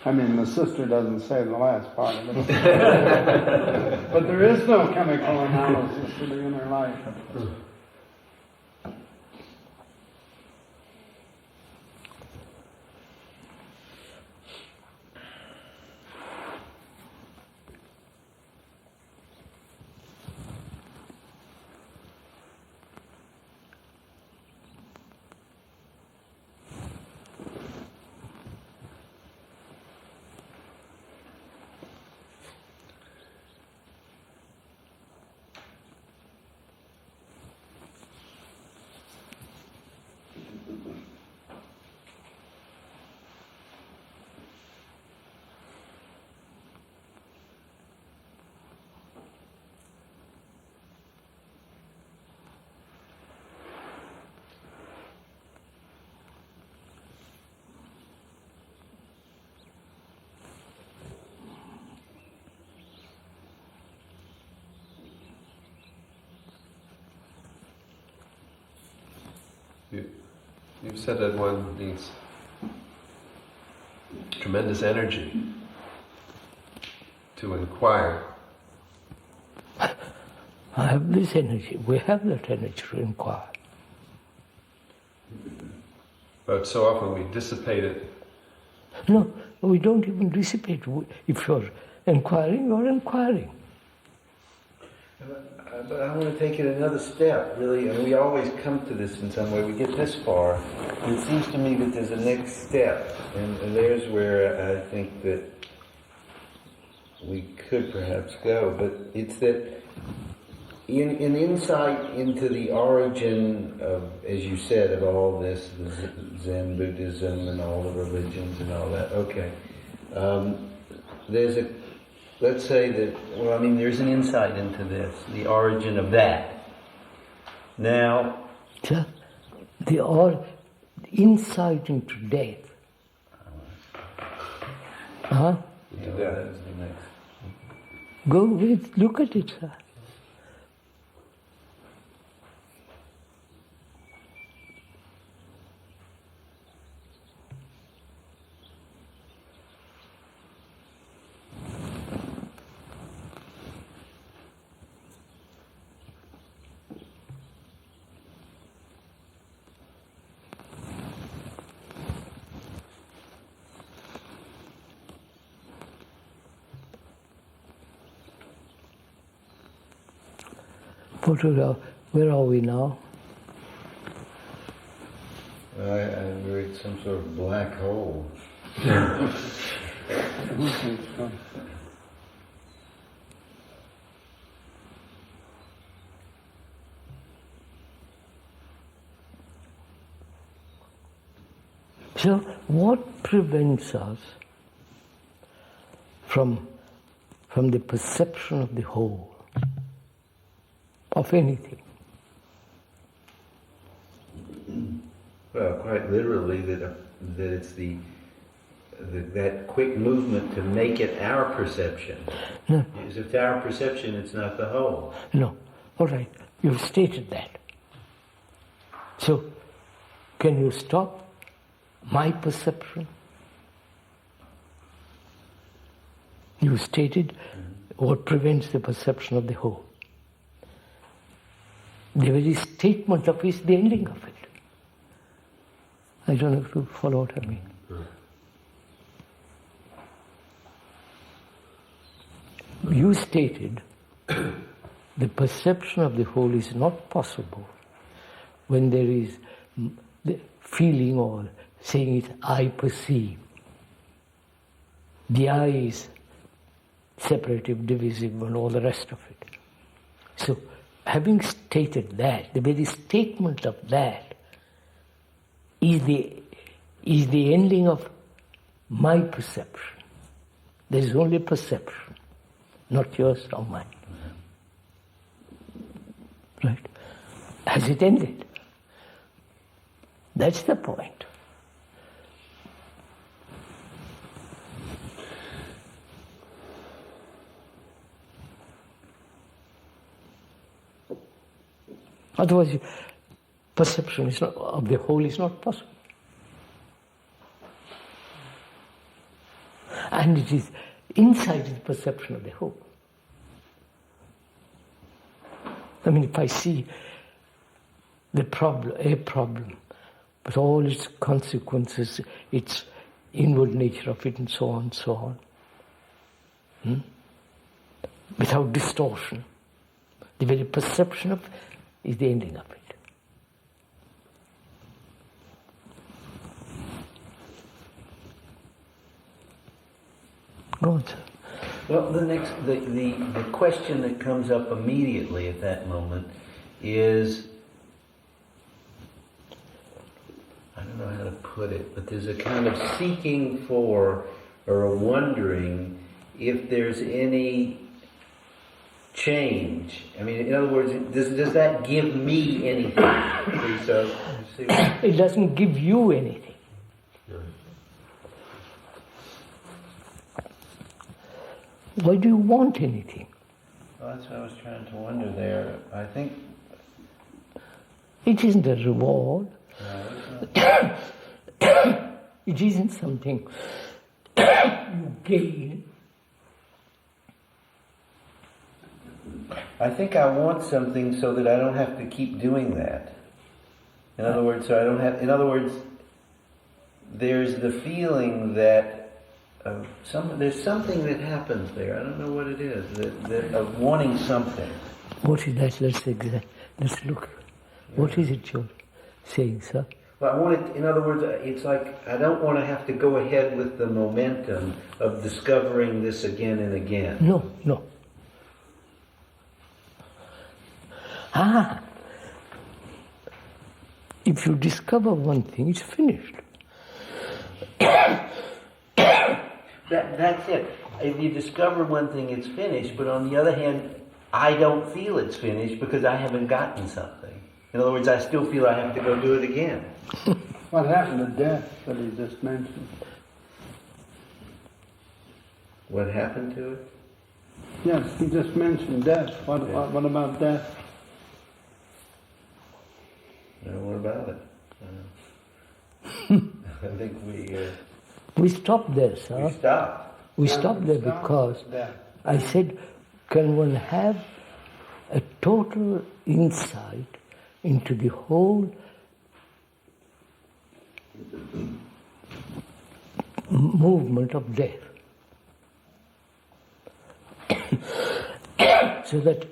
I mean, the sister doesn't say the last part of it. But there is no chemical analysis of the inner light.
You've said that one needs tremendous energy to inquire.
I have this energy. We have that energy to inquire.
But so often we dissipate it.
No, we don't even dissipate. If you're inquiring, you're inquiring.
But I want to take it another step, really, and we always come to this in some way. We get this far, and it seems to me that there's a next step, and there's where I think that we could perhaps go. But it's that in insight into the origin of, as you said, of all this, the Zen Buddhism and all the religions and all that. Okay, there's a. Let's say that, there's an insight into this, the origin of that. Now...
The insight into death.
Yeah, that is the next.
Look at it, sir. Where are we now?
We're at some sort of black hole.
So what prevents us from the perception of the whole, of anything?
Well, quite literally, that it's that quick movement to make it our perception.
No.
If it's our perception, it's not the whole.
No. All right, you've stated that. So, can you stop my perception? You stated what prevents the perception of the whole. The very statement of it is the ending of it. I don't know if you follow what I mean. You stated the perception of the whole is not possible when there is the feeling or saying it, I perceive. The I is separative, divisive, and all the rest of it. So, having stated that, the very statement of that is the ending of my perception. There is only perception, not yours or mine. Right? Has it ended? That's the point. Otherwise, perception is not, of the whole is not possible. And it is inside the perception of the whole. I mean, if I see a problem, but all its consequences, its inward nature of it, and so on, without distortion, the very perception of is the ending of it. Go on, sir.
Well, the question that comes up immediately at that moment is, I don't know how to put it, but there's a kind of seeking for or a wondering if there's any change. I mean, in other words, does that give me anything? So,
it doesn't give you anything. Why do you want anything?
Well, that's what I was trying to wonder there. I think
it isn't a reward.
No,
it isn't something you gain.
I think I want something so that I don't have to keep doing that. In other words, there's the feeling that there's something that happens there. I don't know what it is. That of wanting something.
What is that? Let's look. Yeah. What is it you're saying, sir?
Well, I want it. In other words, it's like I don't want to have to go ahead with the momentum of discovering this again and again.
No. If you discover one thing, it's finished.
That's it. If you discover one thing, it's finished. But on the other hand, I don't feel it's finished because I haven't gotten something. In other words, I still feel I have to go do it again.
What happened to death that he just mentioned?
What happened to it?
Yes, he just mentioned death. What about death?
What about it? I think
we stopped there, sir. We stopped there because I said, can one have a total insight into the whole movement of death? So that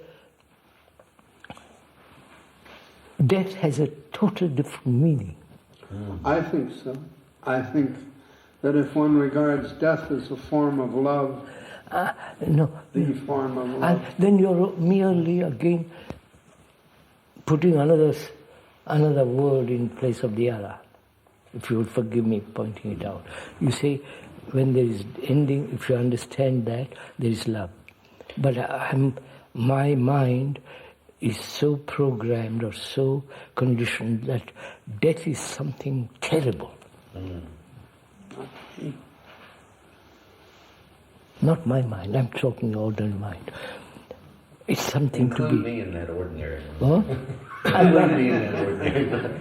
death has a total different meaning.
I think so. I think that if one regards death as a form of love, the form of love,
then you're merely again putting another word in place of the other. if you will forgive me pointing it out. You say, when there is ending, if you understand that, there is love. But my mind is so programmed or so conditioned that death is something terrible. Not my mind, I'm talking ordinary mind. It's something
Include
to be...
me in that ordinary
Huh?
Include me in that ordinary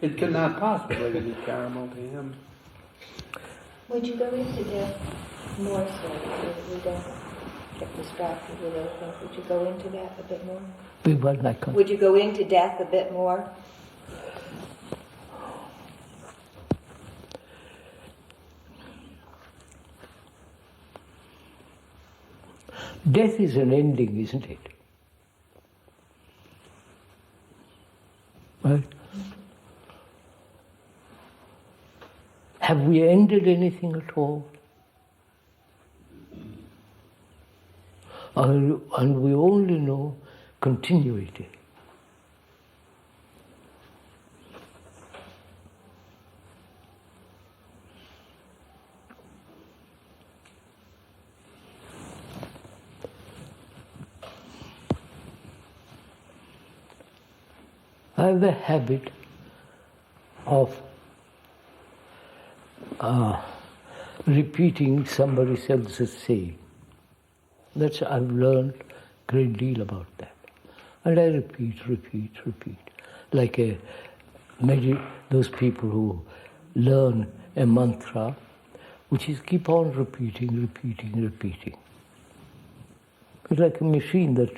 It could not possibly be caramel to him.
Would you go into death more so that we don't get distracted with other things? Would you go into that a bit more? Would you go into death a bit more?
Death is an ending, isn't it? Right? Have we ended anything at all? And we only know continuity. I have a habit of repeating somebody else's saying. I've learned a great deal about that. And I repeat. Like those people who learn a mantra, which is keep on repeating. It's like a machine that,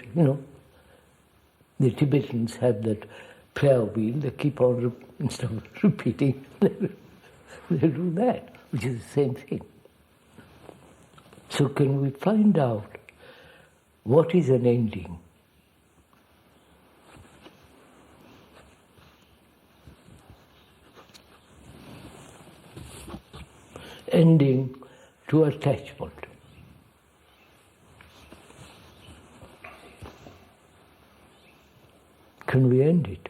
the Tibetans have that prayer wheel, they keep on, instead of repeating, they do that, which is the same thing. So can we find out what is an ending? Ending to attachment. Can we end it?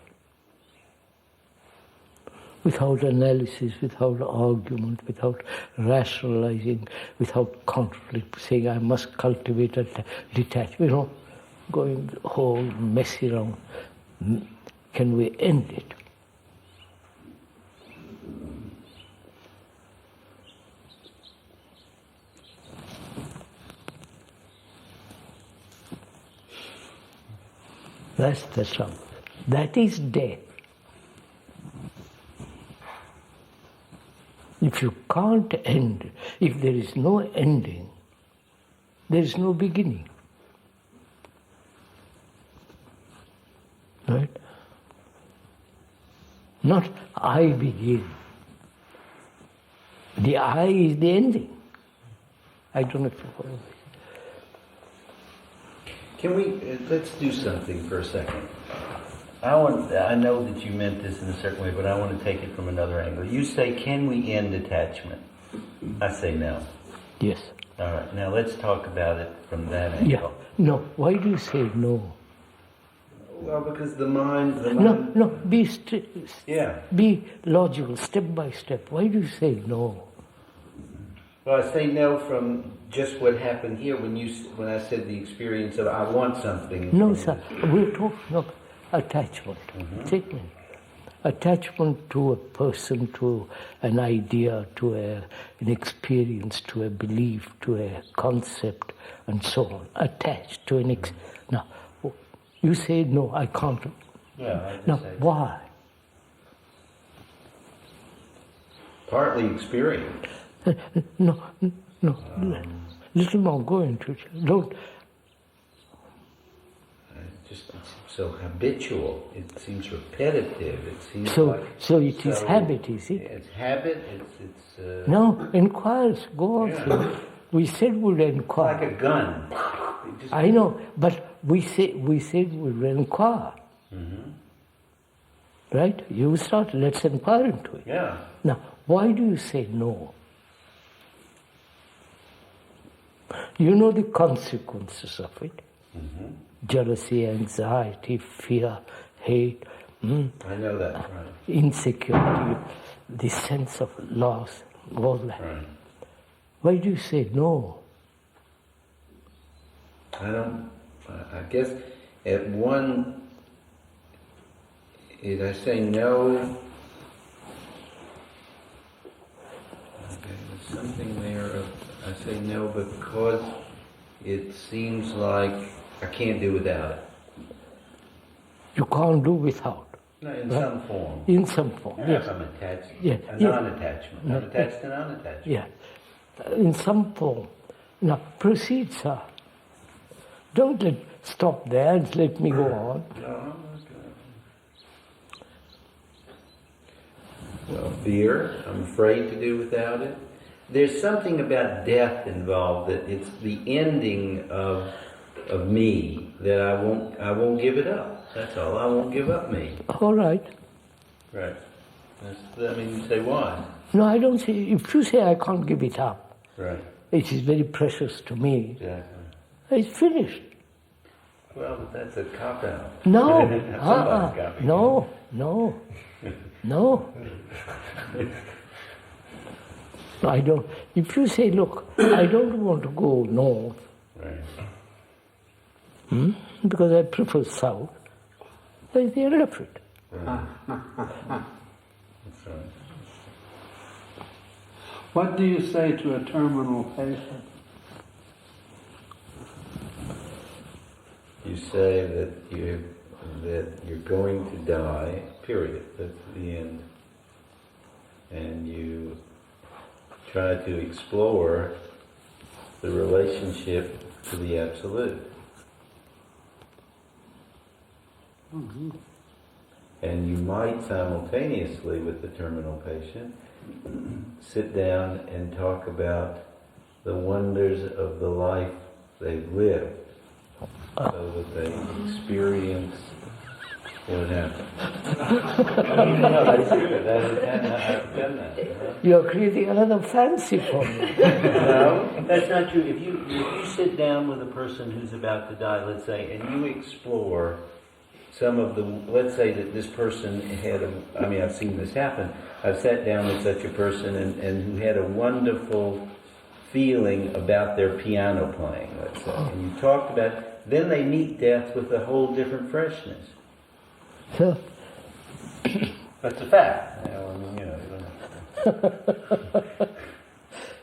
Without analysis, without argument, without rationalizing, without conflict, saying I must cultivate a detachment, going the whole messy around. Can we end it? That's the trouble. That is death. If you can't end, if there is no ending, there is no beginning. Right? Not I begin. The I is the ending. I don't know if you follow this.
Can we, let's do something for a second. I know that you meant this in a certain way, but I want to take it from another angle. You say, can we end attachment? I say no.
Yes.
All right, now let's talk about it from that angle.
Yeah. No, why do you say no?
Well, because the mind...
No, be logical, step by step. Why do you say no?
Well, I say no from just what happened here when I said the experience of I want something.
No, sir. We're talking of attachment. Take me. Attachment to a person, to an idea, to an experience, to a belief, to a concept, and so on. Attached to an Now, you say no, I can't.
Yeah,
now, why?
Partly experience.
No. Little more, go into it. Don't.
It's so habitual. It seems repetitive. It seems
so it is habit, is it?
It's habit. It's.
No, inquires. Go on. Yeah. We said we'll inquire.
Like a gun.
I know, but we said we'll inquire. Right? You start. Let's inquire into it.
Yeah.
Now, why do you say no? You know the consequences of it. Jealousy, anxiety, fear, hate,
I know that, right.
insecurity, the sense of loss, all that.
Right.
Why do you say no?
I guess at one, I say no. Okay, there's something there of, I say no because it seems like I can't do without it.
You can't do without.
No, in some form.
In some form, yes.
I'm attached.
Yeah,
A
yeah.
non-attachment. I'm attached to non-attachment.
Yeah, in some form. Now, proceed, sir. Don't stop there and let me go on.
No, okay. Well, fear, I'm afraid to do without it. There's something about death involved, that it's the ending of me, that I won't give it up. That's all. I won't give up me.
All right.
Right. You say why?
No, I don't say. If you say I can't give it up,
Right.
it is very precious to me.
Exactly.
It's finished.
Well, but that's a cop-out.
No,
Somebody's got me.
no, no, no. I don't. If you say, look, I don't want to go north,
Right.
because I prefer south, then the end of it.
Right. That's right.
What do you say to a terminal patient?
You say that you're going to die, period. That's the end. And you try to explore the relationship to the Absolute.
Mm-hmm.
And you might simultaneously with the terminal patient sit down and talk about the wonders of the life they've lived, so that they experience what happened. I've done that.
You're creating another fancy for me.
No, that's not true. If you sit down with a person who's about to die, let's say, and you explore some of the, let's say that this person had I've seen this happen. I've sat down with such a person and who had a wonderful feeling about their piano playing, let's say. And you talked about, then they meet death with a whole different freshness.
So,
That's a fact. You know.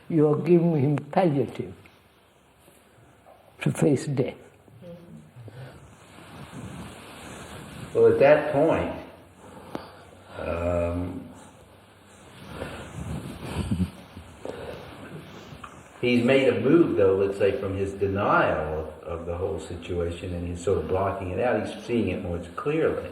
you are giving him palliative to face death.
Well, at that point, he's made a move, though, let's say, from his denial of the whole situation, and he's sort of blocking it out. He's seeing it more clearly.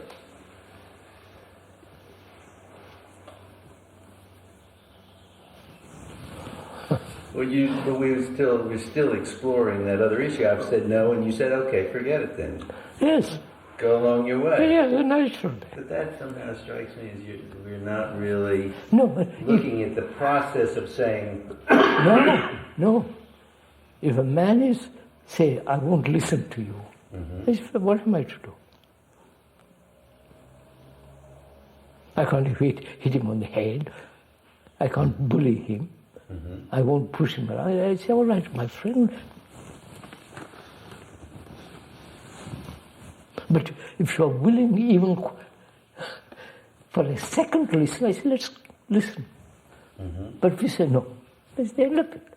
Well, we're still exploring that other issue. I've said no, and you said, okay, forget it then.
Yes.
Go along your way.
Yeah, naturally.
But that somehow strikes me as we're not really
but
looking at the process of saying,
no. If a man is, say, I won't listen to you, I say, what am I to do? I can't hit him on the head. I can't bully him. I won't push him around. I say, all right, my friend. But if you're willing even for a second to listen, I say, let's listen. But if you say no, that's the end of it.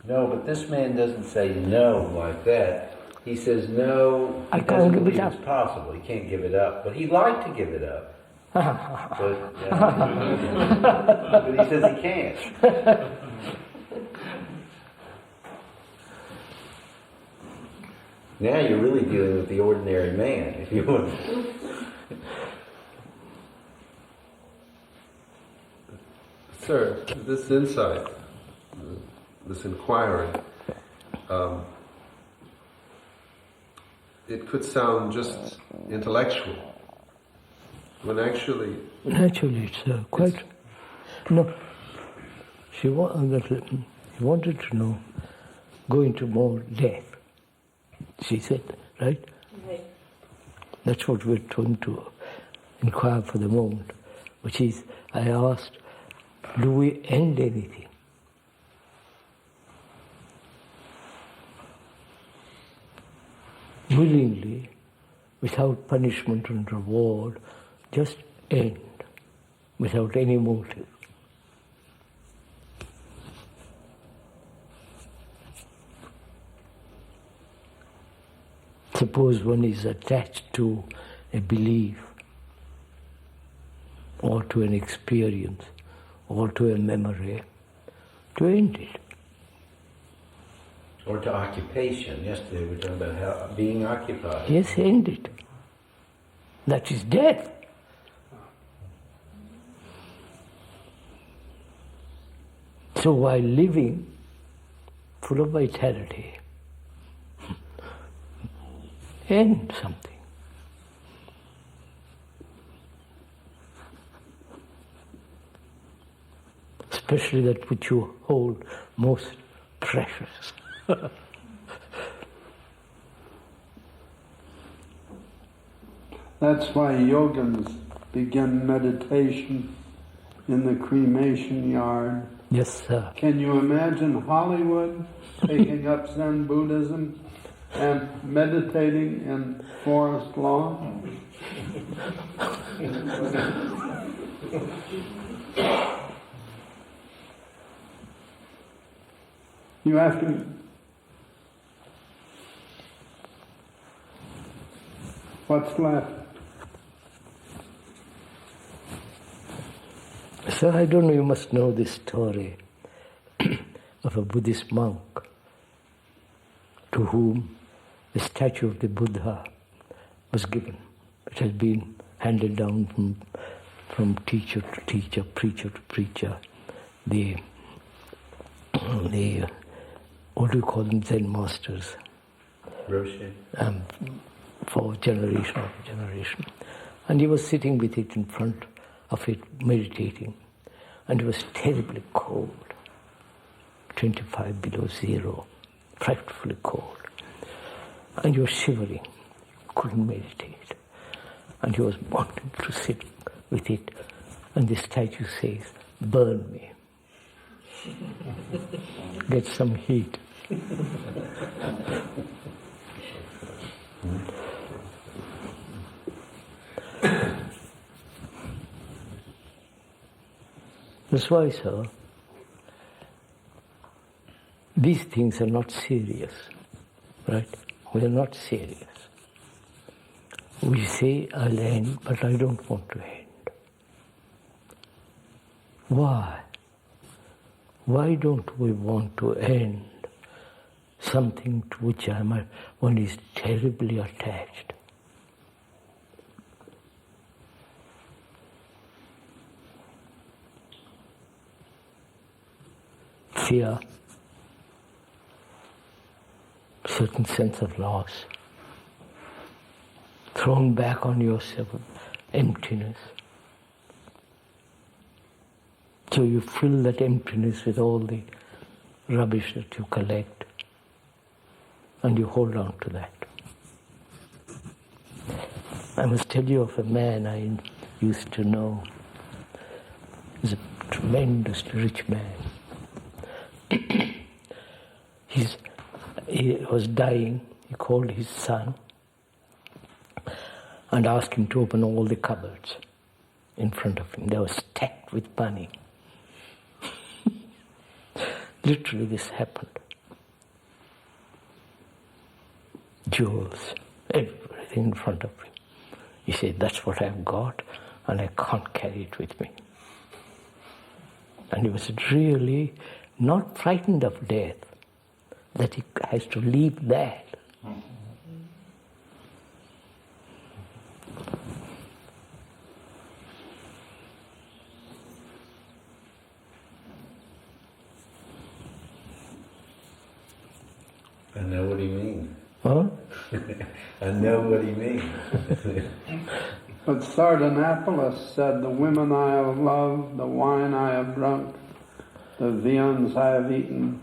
no, but this man doesn't say no like that. He says no,
I
he
can't
doesn't
give it
believe
up.
it's possible. He can't give it up. But he'd like to give it up. But he says he can't. Now you're really dealing with the ordinary man, if you want.
Sir, this insight, this inquiry, it could sound just intellectual, when actually...
Naturally, it's quite... No, he wanted to know, go into more depth, she said, right?
Right.
That's what we're trying to inquire for the moment, which is, I asked, do we end anything? Willingly, without punishment and reward, just end, without any motive. Suppose one is attached to a belief, or to an experience, or to a memory, to end it.
Or to occupation. Yesterday we were talking about how being occupied.
Yes, end it. That is death. So while living, full of vitality, end something. Especially that which you hold most precious.
That's why yogins begin meditation in the cremation yard.
Yes, sir.
Can you imagine Hollywood taking up Zen Buddhism and meditating in forest lawn? You have to. What's left?
So I don't know, you must know this story of a Buddhist monk to whom the statue of the Buddha was given. It has been handed down from teacher to teacher, preacher to preacher. The what do you call them, Zen masters?
Roshi.
For generation after generation. And he was sitting with it in front of it, meditating. And it was terribly cold, 25 below zero, frightfully cold. And he was shivering, couldn't meditate. And he was wanting to sit with it. And the statue says, burn me. Get some heat. That's why, sir, these things are not serious, right? We are not serious. We say, I'll end, but I don't want to end. Why? Why don't we want to end something to which one is terribly attached? Fear, certain sense of loss, thrown back on yourself, emptiness. So you fill that emptiness with all the rubbish that you collect, and you hold on to that. I must tell you of a man I used to know. He's a tremendously rich man. He was dying. He called his son and asked him to open all the cupboards in front of him. They were stacked with money. Literally this happened. Jewels, everything in front of him. He said, that's what I've got and I can't carry it with me. And he was really not frightened of death, that he has to leave that.
I know what he means.
Huh?
I know what he means.
But Sardanapalus said, the women I have loved, the wine I have drunk, the viands I have eaten,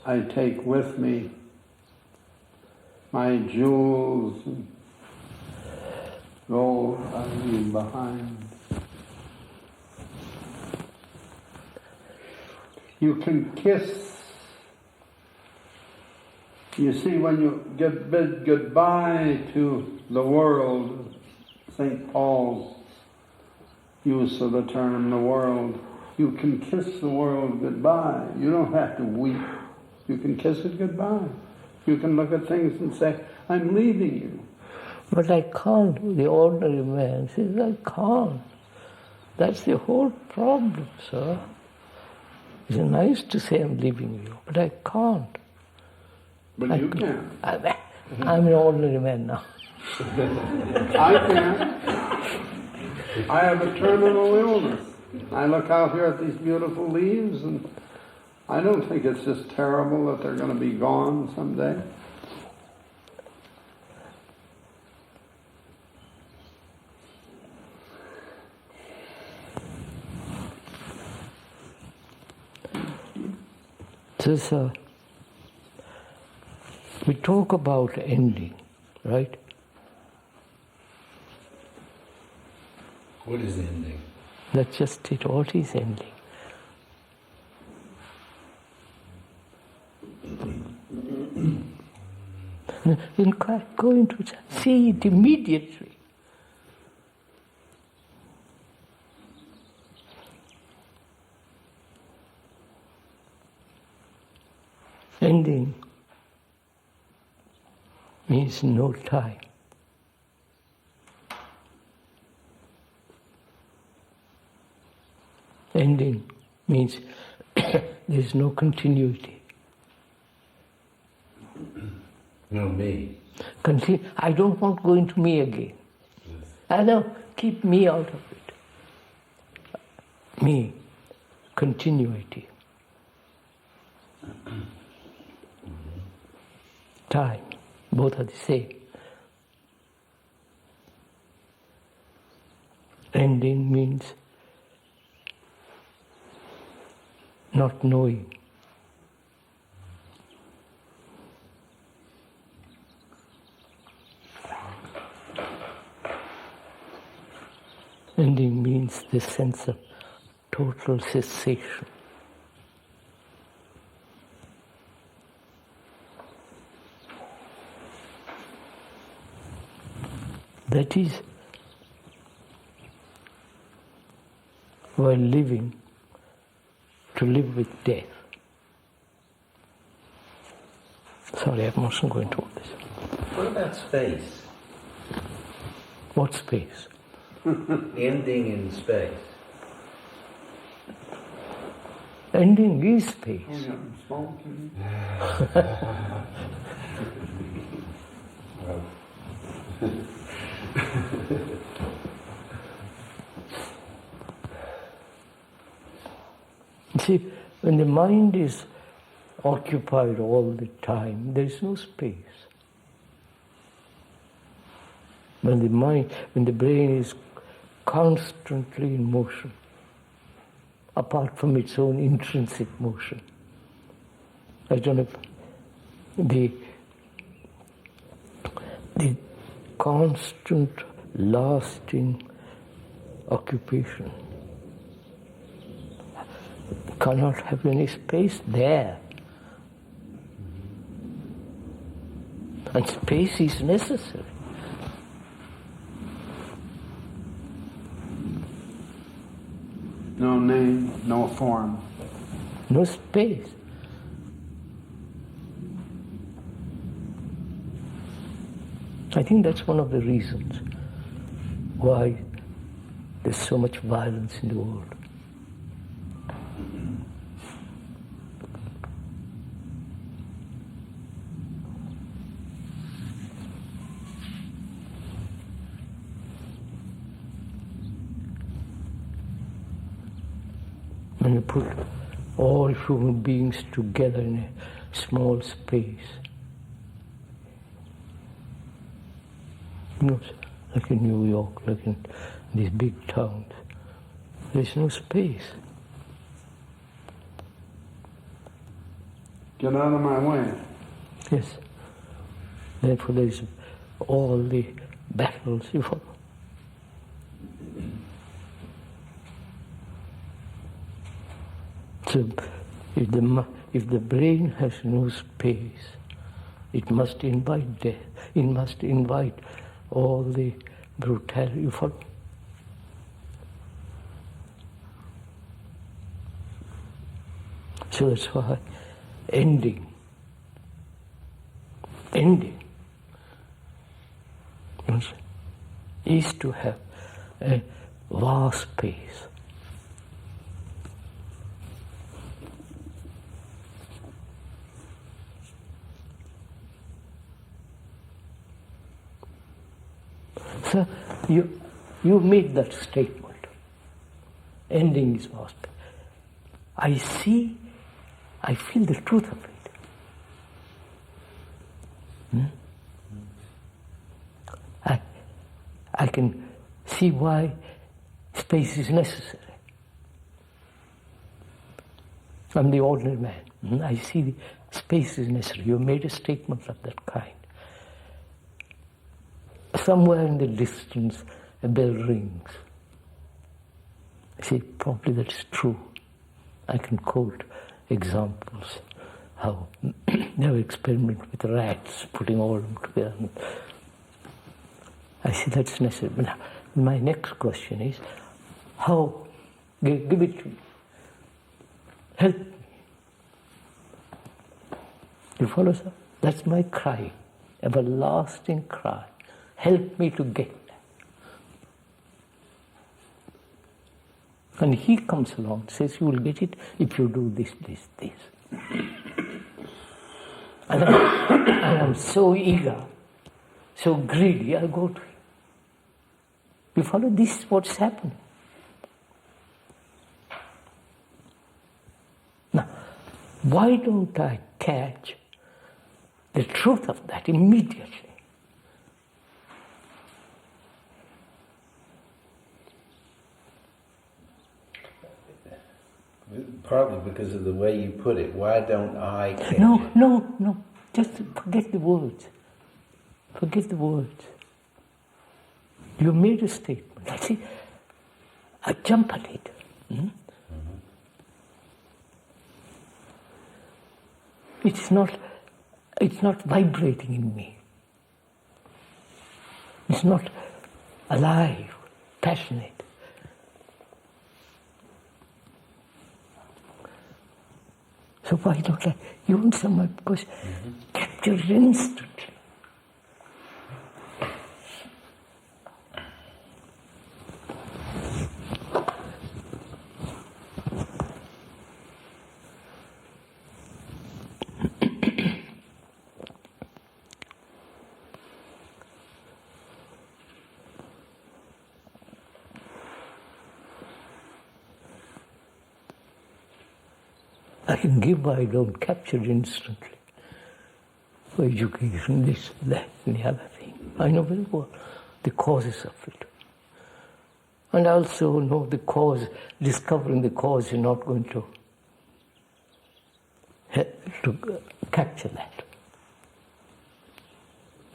I take with me. My jewels, Go behind. You can kiss. You see, when you bid goodbye to the world, St. Paul's use of the term the world, you can kiss the world goodbye. You don't have to weep. You can kiss it goodbye. You can look at things and say, I'm leaving you.
But I can't. The ordinary man says, I can't. That's the whole problem, sir. It's nice to say I'm leaving you, but I can't.
But you can.
I'm an ordinary man now.
I can. I have a terminal illness. I look out here at these beautiful leaves and I don't think it's just terrible that they're going to be gone someday.
So, we talk about ending, right?
What is ending?
That's just it. What is ending? You can go into it, see it immediately. Ending means no time. Ending means there's no continuity.
No me.
I don't want to go into me again.
Yes.
I don't keep me out of it. Me, continuity. Time, both are the same. Ending means not knowing. Ending means the sense of total cessation. That is, while living, to live with death. Sorry, I mustn't go into all this.
What about space?
What space?
Ending in space.
Ending is space. See, when the mind is occupied all the time, there is no space. When the brain is constantly in motion, apart from its own intrinsic motion. I don't know, the constant, lasting occupation cannot have any space there. And space is necessary.
No name, no form.
No space. I think that's one of the reasons why there's so much violence in the world. When you put all human beings together in a small space, like in New York, like in these big towns, there's no space.
Get out of my way.
Yes. Therefore there's all the battles, you follow. So if the brain has no space, it must invite death. It must invite all the brutality. You follow? So that's why ending is to have a vast space. So you made that statement. Ending is vast. I feel the truth of it. I can see why space is necessary. I'm the ordinary man. I see the space is necessary. You made a statement of that kind. Somewhere in the distance, a bell rings. I say, probably that's true. I can quote examples how they have experimented with rats, putting all of them together. I say that's necessary. But now, my next question is, how? Give it to me. Help me. You follow, sir? That's my cry, everlasting cry. Help me to get that. And he comes along, says, you will get it if you do this, this, this. And I'm so eager, so greedy, I'll go to him. You follow? This is what's happening. Now, why don't I catch the truth of that immediately?
Partly because of the way you put it. Why don't I catch it?
No. Just forget the words. Forget the words. You made a statement. I see. I jump at it. It's not vibrating in me. It's not alive, passionate. So why don't I use someone? Because capture it instantly. I can give, I don't capture it instantly. For education, this, that, and the other thing. I know very well the causes of it. And I also know the cause, discovering the cause is not going to capture that.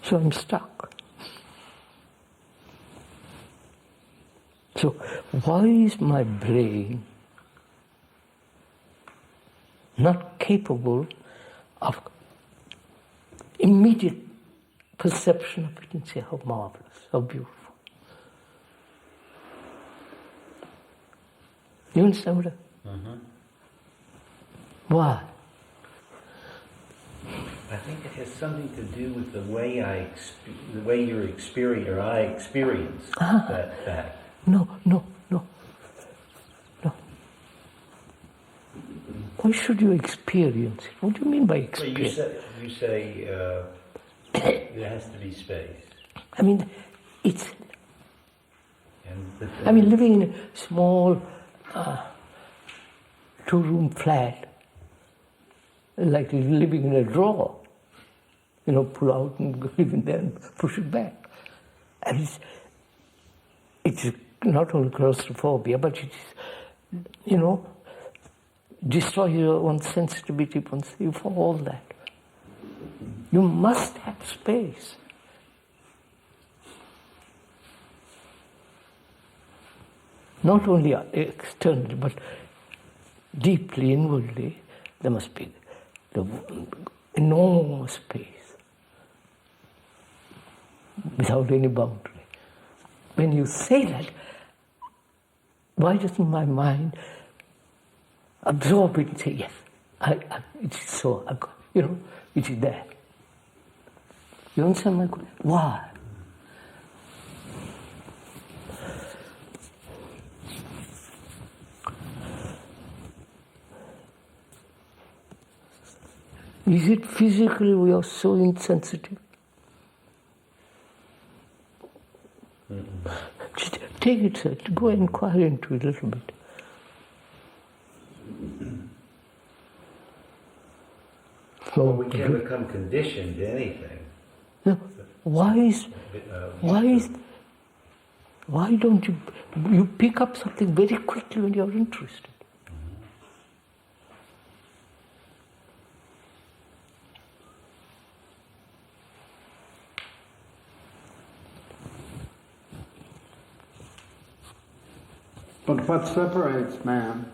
So I'm stuck. So why is my brain not capable of immediate perception of it and say, how marvelous, how beautiful. You understand what Why?
I think it has something to do with the way the way you're experiencing, or I experience that fact.
No. Why should you experience it? What do you mean by experience?
Well, you say there has to be space.
I mean, living in a small two-room flat, like living in a drawer, pull out and live in there and push it back. And it's not only claustrophobia, but it's, destroy your own sensitivity, for all that. You must have space. Not only externally, but deeply inwardly, there must be the enormous space without any boundary. When you say that, why doesn't my mind absorb it and say, yes, it is so, it is there. You understand my question? Why? Is it physically we are so insensitive? Just take it, sir. Go and inquire into it a little bit.
Well, we can't become conditioned to anything.
No, why don't you pick up something very quickly when you're interested?
But what separates man?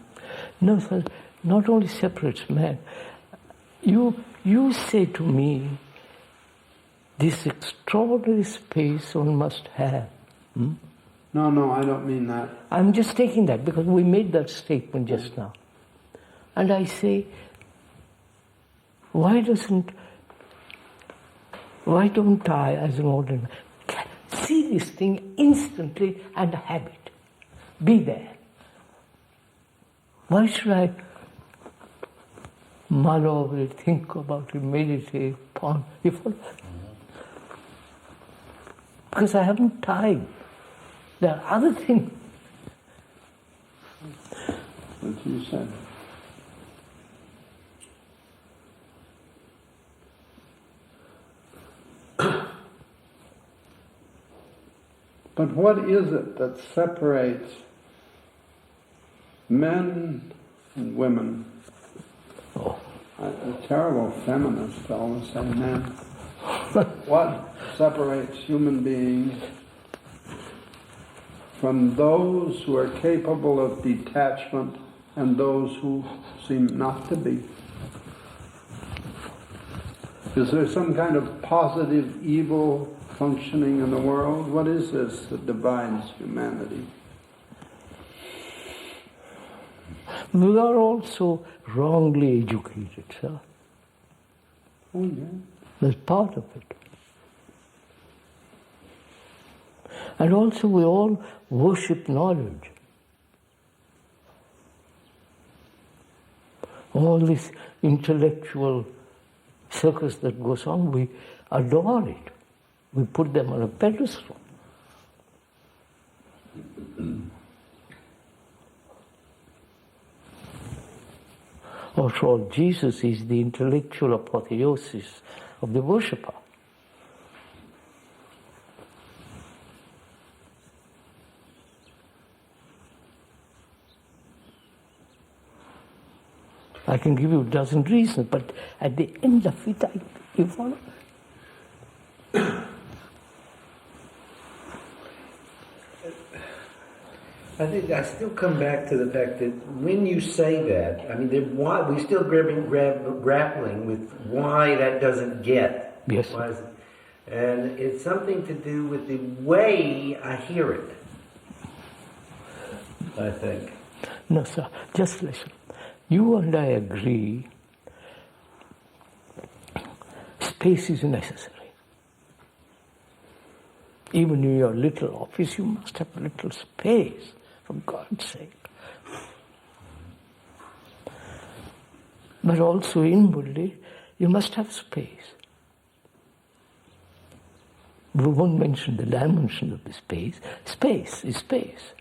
No, sir, not only separates man. You say to me, this extraordinary space one must have.
No, I don't mean that.
I'm just taking that because we made that statement just now. And I say, why don't I, as an ordinary man, see this thing instantly and have it? Be there. Why should I mull over it, think about it, meditate, ponder? You follow? Because I haven't time. There are other things.
What you said. But what is it that separates men and women?
Oh.
A terrible feminist, always say men. What separates human beings from those who are capable of detachment and those who seem not to be? Is there some kind of positive evil functioning in the world? What is this that divides humanity?
We are also wrongly educated, sir.
Oh, yeah.
That's part of it. And also we all worship knowledge. All this intellectual circus that goes on, we adore it. We put them on a pedestal. After all, Jesus is the intellectual apotheosis of the worshipper. I can give you a dozen reasons, but at the end of it, you follow?
I think I still come back to the fact that when you say that, I mean, we still grappling with why that doesn't get.
Yes.
Why is it? And it's something to do with the way I hear it, I think.
No, sir, just listen. You and I agree space is necessary. Even in your little office, you must have a little space, for God's sake. But also inwardly, you must have space. We won't mention the dimension of the space. Space is space.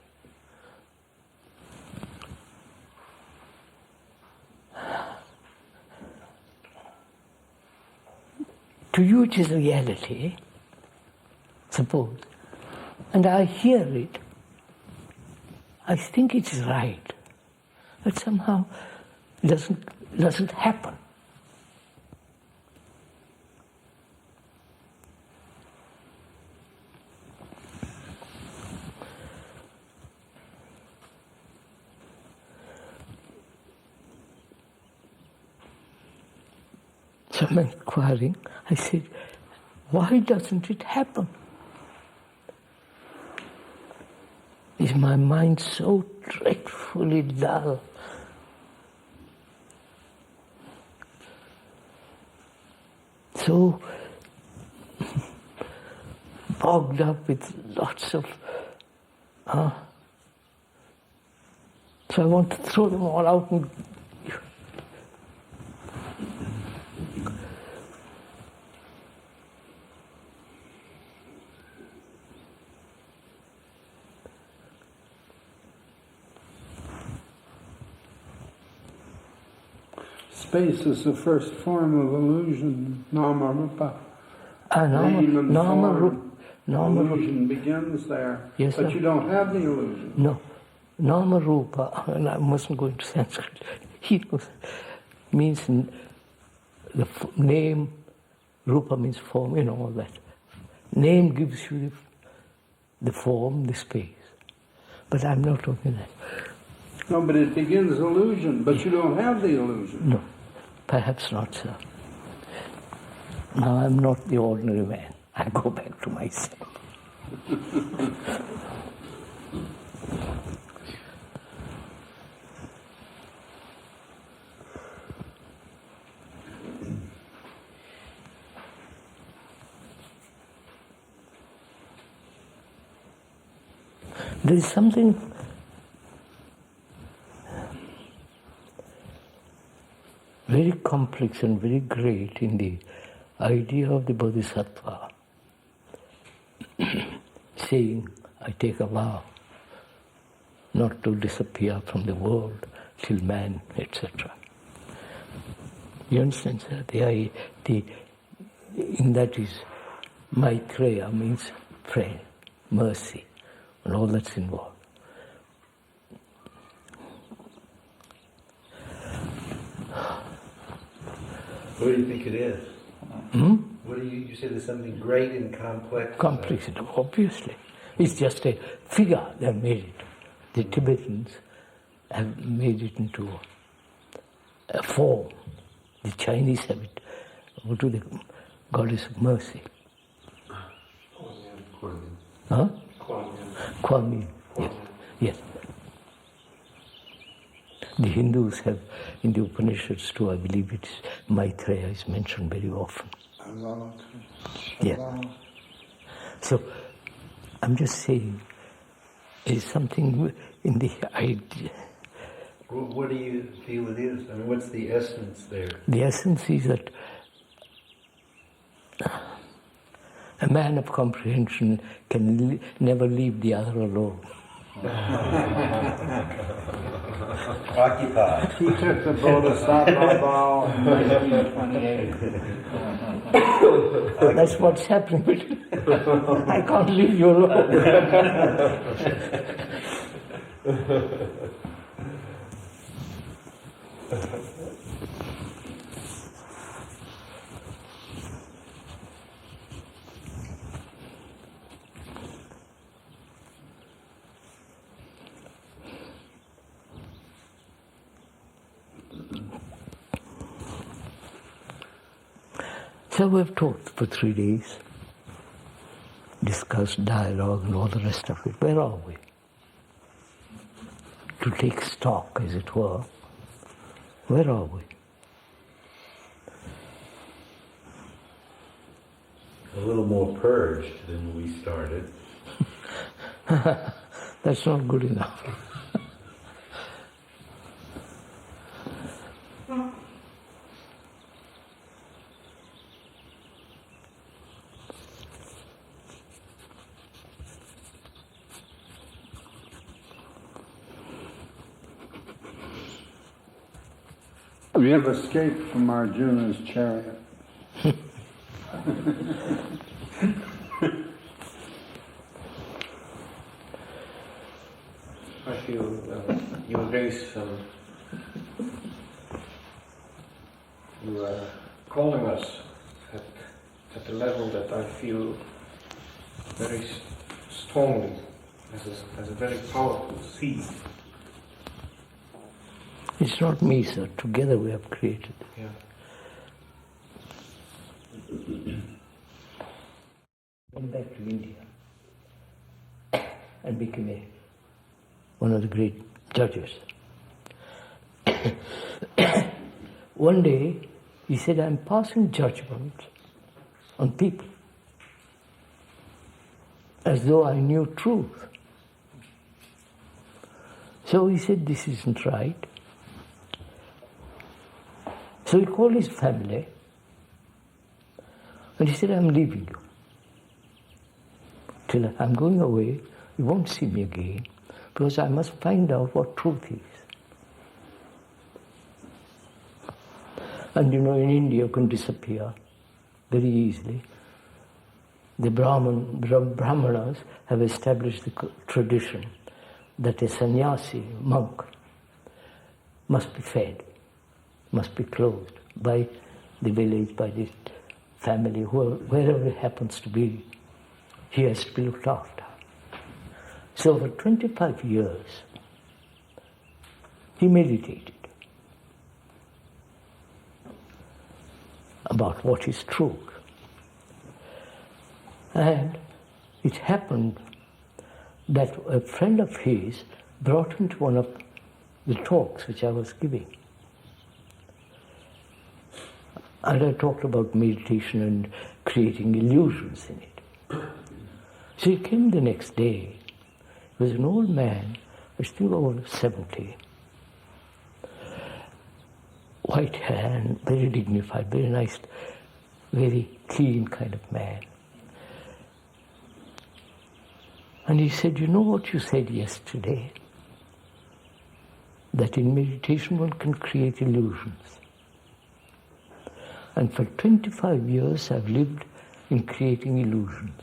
To you it is reality, suppose, and I hear it, I think it's right, but somehow it doesn't happen. So I'm inquiring. I said, why doesn't it happen? Is my mind so dreadfully dull? So bogged up with lots of... So I want to throw them all out and...
Space is the first form of illusion, nama rupa. Name and form. Illusion begins there,
yes,
but
sir.
You don't have the illusion.
No. Nama rupa, and I mustn't go into Sanskrit. He knows. Means the name, rupa means form, all that. Name gives you the form, the space. But I'm not talking that.
No, but it begins illusion, but you don't have the illusion.
No, perhaps not, sir. Now I'm not the ordinary man. I go back to myself. There is something very complex and very great in the idea of the Bodhisattva saying, I take a vow not to disappear from the world till man, etc. You understand, sir? In that is Maitreya means prayer, mercy, and all that's involved.
What do you think it is? What do you say there's something great and complex?
Complexity, obviously. It's just a figure they have made it. The Tibetans have made it into a form. The Chinese have it. What do the goddess of mercy? Huh? Kuan Yin. Yes. Yes. The Hindus have, in the Upanishads too, I believe it's Maitreya is mentioned very often. Yeah. So, I'm just saying, there's something in the idea.
What do you feel it is? I mean, what's the essence there?
The essence is that a man of comprehension can never leave the other alone.
Occupied.
He took the Bodhisattva vow in 1928.
That's what's happening. I can't leave you alone. So we've talked for 3 days, discussed dialogue and all the rest of it. Where are we? To take stock, as it were. Where are we?
A little more purged than we started.
That's not good enough.
We have escaped from Arjuna's chariot.
I feel your grace, you are calling us at a level that I feel very strongly as a very powerful seed.
It's not me, sir. Together we have created it.
Yeah.
Went back to India and became one of the great judges. One day he said, I'm passing judgment on people as though I knew truth. So he said, this isn't right. So he called his family and he said, I'm leaving you. Till I'm going away, you won't see me again, because I must find out what truth is. And in India you can disappear very easily. The Brahmanas have established the tradition that a sannyasi, monk, must be fed, must be clothed by the village, by the family, wherever it happens to be. He has to be looked after. So for 25 years, he meditated about what is truth. And it happened that a friend of his brought him to one of the talks which I was giving. And I talked about meditation and creating illusions in it. So he came the next day. He was an old man, I think over 70. White hair and very dignified, very nice, very clean kind of man. And he said, you know what you said yesterday? That in meditation one can create illusions. And for 25 years I've lived in creating illusions.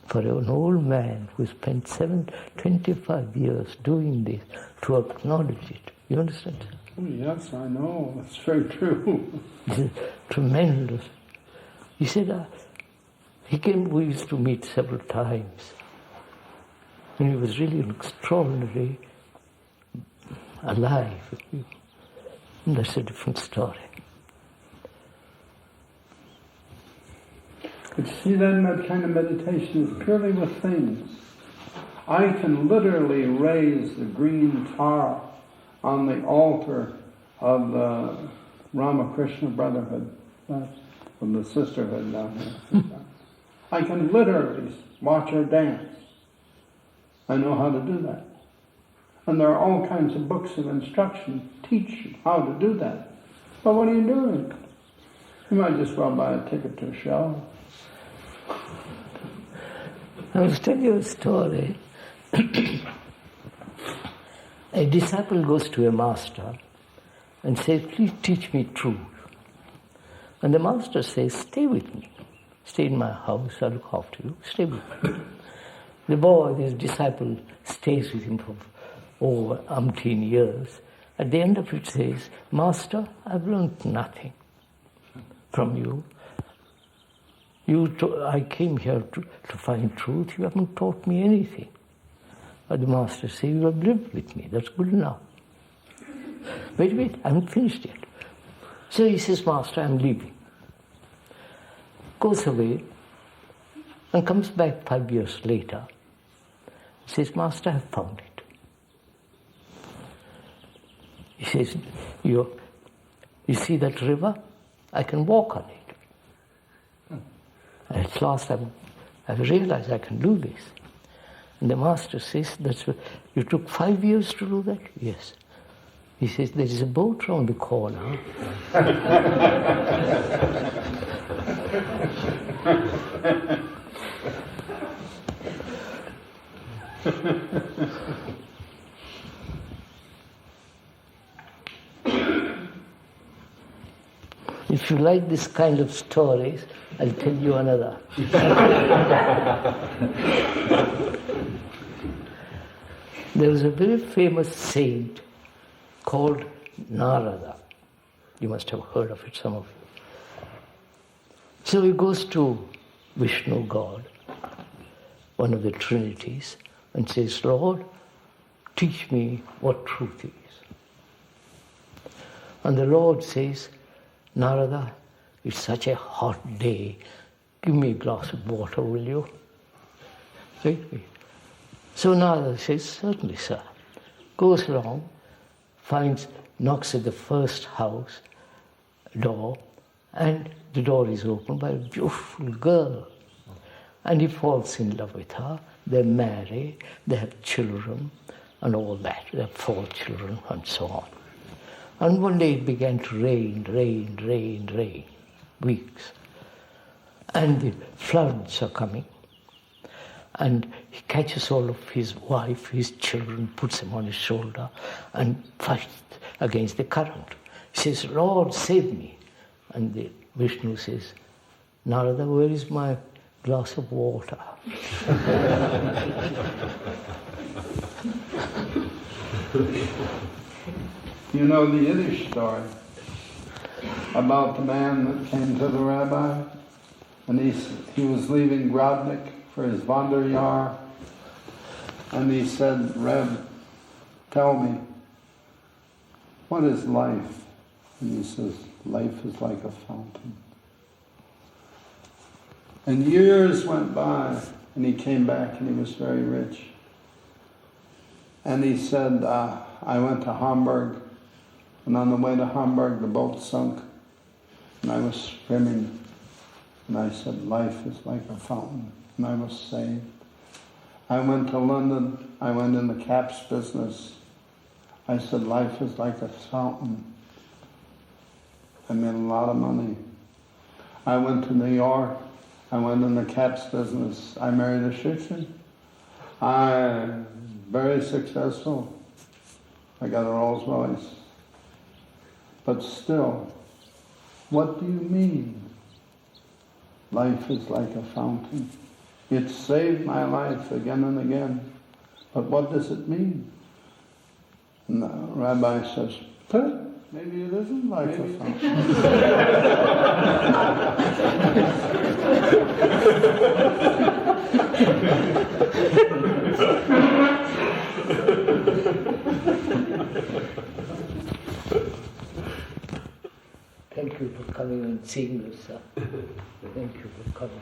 For an old man who spent 25 years doing this, to acknowledge it. You understand?
Oh, yes, I know. That's very true.
It's tremendous. He said, he came, we used to meet several times. And he was really an extraordinary alive. And that's a different story.
But see, then that kind of meditation is purely with things. I can literally raise the green tar on the altar of the Ramakrishna Brotherhood, of the sisterhood down here. I can literally watch her dance. I know how to do that. And there are all kinds of books of instruction teach how to do that. But what are you doing? You might just well buy a ticket to a show.
I will tell you a story. A disciple goes to a master and says, please teach me truth. And the master says, stay with me. Stay in my house, I'll look after you. Stay with me. The boy, his disciple, stays with him for over umpteen years. At the end of it says, Master, I've learned nothing from you. I came here to find truth. You haven't taught me anything. But the master says, you have lived with me. That's good enough. Wait, I haven't finished yet. So he says, Master, I'm leaving. Goes away and comes back 5 years later. Says, Master, I've found it. He says, you see that river? I can walk on it. And at last I've realized I can do this. And the master says, you took 5 years to do that? Yes. He says, there is a boat round the corner. If you like this kind of stories, I'll tell you another. There was a very famous saint called Narada. You must have heard of it, some of you. So he goes to Vishnu God, one of the Trinities, and says, Lord, teach me what truth is. And the Lord says, Narada, it's such a hot day, give me a glass of water, will you? See? So Narada says, certainly, sir. Goes along, knocks at the first house door, and the door is opened by a beautiful girl. And he falls in love with her. They marry, they have children, and all that. They have 4 children, and so on. And one day it began to rain, weeks. And the floods are coming. And he catches all of his wife, his children, puts them on his shoulder, and fights against the current. He says, Lord, save me. And the Vishnu says, Narada, where is my glass of water?
You know the Yiddish story about the man that came to the rabbi, and he was leaving Grodnik for his Wanderjahr, and he said, Reb, tell me, what is life? And he says, life is like a fountain. And years went by, and he came back, and he was very rich. And he said, I went to Hamburg, and on the way to Hamburg, the boat sunk, and I was swimming. And I said, life is like a fountain, and I was saved. I went to London, I went in the caps business. I said, life is like a fountain. I made a lot of money. I went to New York, I went in the caps business. I married a Shiksin. I'm very successful. I got a Rolls Royce. But still, what do you mean? Life is like a fountain. It saved my life again and again. But what does it mean? And the rabbi says, maybe it isn't like a fountain.
Thank you for coming and seeing this. Thank you for coming.